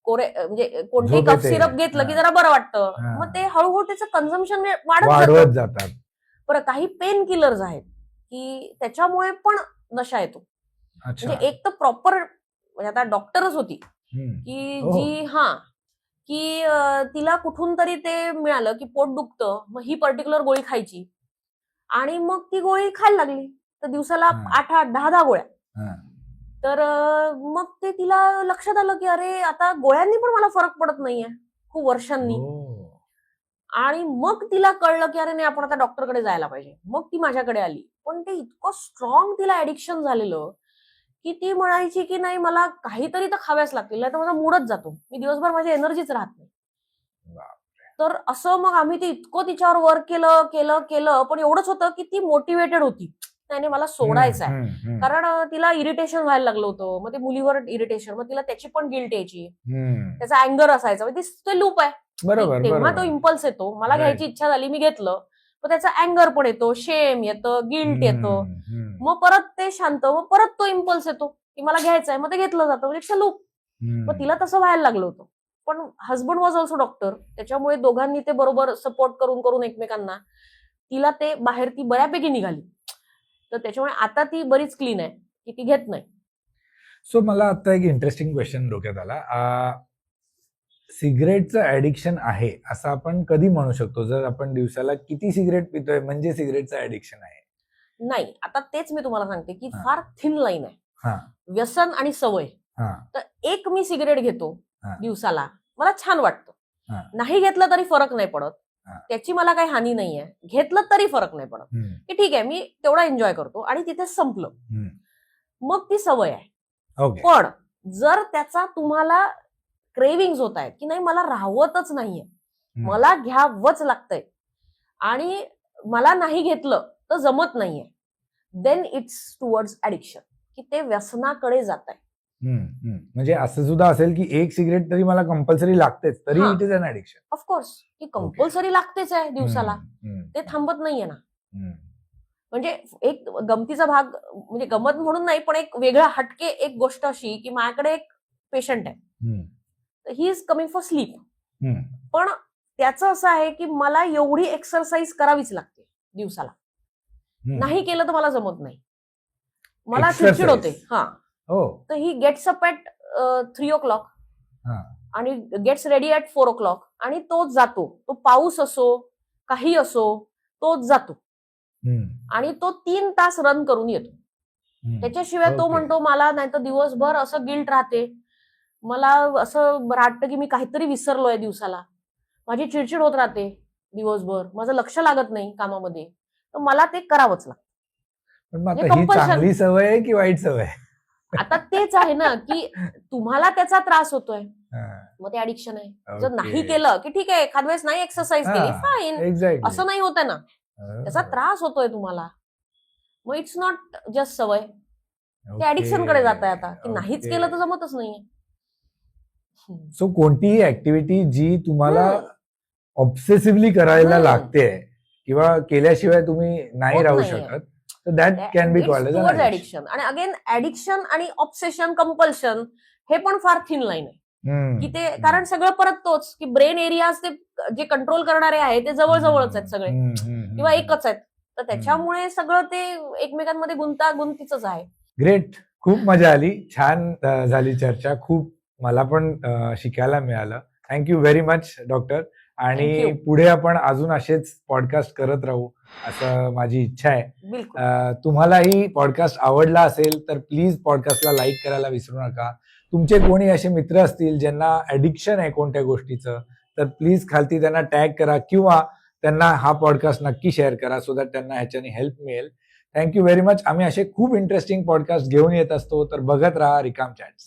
म्हणजे कोणतेही झोप कफ येते. सिरप घेतलं की जरा बरं वाटतं. हा. मग ते हळूहळू त्याचं कन्झम्पशन वाढत वाढवत जातं. जातात. बरं, काही पेन किलर्स आहेत की त्याच्यामुळे पण नशा येतो. अच्छा. म्हणजे एक तर प्रॉपर, म्हणजे आता डॉक्टरच होती की हो. जी की तिला कुठून तरी ते मिळालं की पोट दुखतं, मग ही पर्टिक्युलर गोळी खायची. आणि मग ती गोळी खायला लागली, तर दिवसाला 8-8, 10-10 गोळ्या. तर मग ते तिला लक्षात आलं की अरे आता गोळ्यांनी पण मला फरक पडत नाहीये खूप वर्षांनी. आणि मग तिला कळलं की अरे नाही, आपण आता डॉक्टरकडे जायला पाहिजे. मग ती माझ्याकडे आली. पण ते इतकं स्ट्रॉंग तिला ऍडिक्शन झालेलं की ती म्हणायची की नाही मला काहीतरी तर खाव्याच लागतील, नाही तर माझा मूडच जातो, मी दिवसभर माझी एनर्जीच राहत नाही. तर असं मग आम्ही ते इतकं तिच्यावर वर्क केलं. पण एवढंच होतं की ती मोटिवेटेड होती, नाही मला सोडायचं आहे. कारण तिला इरिटेशन व्हायला लागलं होतं. मग ते मुलीवर इरिटेशन, मग तिला त्याची पण गिल्ट यायची, त्याचा अँगर असायचा. म्हणजे ते लूप आहे. तेव्हा तो इम्पल्स येतो, मला घ्यायची इच्छा झाली, मी घेतलं, मग त्याचा अँगर पण येतो, शेम येतं, गिल्ट येतं. मग परत ते शांत, मग परत तो इम्पल्स येतो की मला घ्यायचंय, मग ते घेतलं जातं. म्हणजे इट्स अ लूप. मग तिला तसं व्हायला लागलं होतं. पण हजबंड वॉज ऑल्सो डॉक्टर, त्याच्यामुळे दोघांनी ते बरोबर सपोर्ट करून एकमेकांना तिला ते बाहेर ती बऱ्यापैकी निघाली. तर त्याच्यामुळे आता ती बरीच क्लीन आहे की ती घेत नाही. सो मला आता एक इंटरेस्टिंग क्वेश्चन डोक्यात आला. सिगरेटचं ऍडिक्शन आहे असं आपण कधी म्हणू शकतो? जर आपण दिवसाला किती सिगरेट पितोय म्हणजे सिगरेटचं ऍडिक्शन आहे? नाही, आता तेच मी तुम्हाला सांगते की फार थिन लाईन आहे व्यसन आणि सवय. तर एक मी सिगरेट घेतो दिवसाला, मला छान वाटतं, नाही घेतलं तरी फरक नाही पडत, त्याची मला काही हानी नाहीये, घेतलं तरी फरक नाही पडत, की ठीक आहे मी तेवढा एन्जॉय करतो आणि तिथे संपलं. मग ती सवय आहे. पण जर त्याचा तुम्हाला क्रेविंग्स होत आहेत की नाही मला राहवतच नाहीये, मला घ्यावंच लागतंय आणि मला नाही घेतलं तर जमत नाहीये, देन इट्स टुवर्ड्स ऍडिक्शन, की ते व्यसनाकडे जात आहे. म्हणजे असं सुद्धा असेल की एक सिगरेट तरी मला कंपल्सरी लागतेच, तरी it is an addiction. Of course, की कंपल्सरी लागतेच आहे दिवसाला, ते थांबत नाहीये ना. म्हणजे एक गमतीचा भाग, म्हणजे गमत म्हणून नाही पण एक वेगळा हटके एक गोष्ट अशी की माझ्याकडे एक पेशंट आहे, he is coming for sleep. पण त्याचं असं आहे की मला एवढी एक्सरसाइज करावीच लागते दिवसाला, नाही केलं तर मला जमत नाही, मला चिडचिड होते. तर he gets up at 3 o'clock आणि गेट्स रेडी ऍट 4 o'clock आणि तोच जातो. तो पाऊस असो काही असो तोच जातो आणि तो 3 तास रन करून येतो. त्याच्याशिवाय तो म्हणतो मला नाही तर दिवसभर असं गिल्ट राहते, मला असं वाटतं की मी काहीतरी विसरलोय दिवसाला, माझी चिडचिड होत राहते दिवसभर, माझं लक्ष लागत नाही कामामध्ये, तर मला ते करावंच लागतं. पण मग म्हणजे आता ही कंपल्शन. चांगली सवय आहे की वाईट सवय? आता तेच आहे ना, की तुम्हाला त्याचा त्रास होतोय, हां, मग ते ऍडिक्शन आहे. जर ओके. नाही केलं की ठीक आहे, एखाद वेळेस नाही एक्सरसाइज केली, हां, फाईन. एक्झॅक्टली. असं नाही होतंय ना, त्याचा त्रास होतोय तुम्हाला. मग इट्स नॉट जस्ट सवय, ते ओके, ऍडिक्शन कडे जात आहे आता, की नाहीच ओके. केलं तर जमतच नाहीये. सो कोणतीही ऍक्टिव्हिटी जी तुम्हाला हम्म, ऑब्सेसिव्हली करायला हम्म. लागते किंवा केल्याशिवाय तुम्ही नाही होत राहू नाहीये. शकत, तर that can be it's called as an towards addiction. Addiction. आणि अगेन ऍडिक्शन आणि ऑब्सेशन, कंपल्शन हे पण फार थिन लाईन आहे. की ते कारण सगळं परत तोच, की ब्रेन एरियाज ते जे कंट्रोल करणारे आहे ते जवळजवळच आहेत सगळे, किंवा एकच आहेत. तर त्याच्यामुळे सगळं ते एकमेकांमध्ये गुंतागुंतीच आहे. ग्रेट. खूप मजा आली. छान झाली चर्चा. खूप मला पण शिकायला मिळालं. Thank you very much doctor. आणि Thank you. पुढे आपण अजून असेच पॉडकास्ट करत राहू असं माझी इच्छा आहे. बिलकुल. तुम्हालाही पॉडकास्ट आवडला असेल तर प्लीज पॉडकास्टला लाईक करायला विसरू नका. तुमचे कोणी असे मित्र असतील ज्यांना ॲडिक्शन आहे कोणत्या गोष्टीचं, तर प्लीज खालती त्यांना टॅग करा किंवा त्यांना हा पॉडकास्ट नक्की शेअर करा सो दॅट त्यांना ह्याच्याने हेल्प मिळेल. Thank you very much. आम्ही असे खूप इंटरेस्टिंग पॉडकास्ट घेऊन येत असतो, तर बघत राहा रिकाम चॅट्स.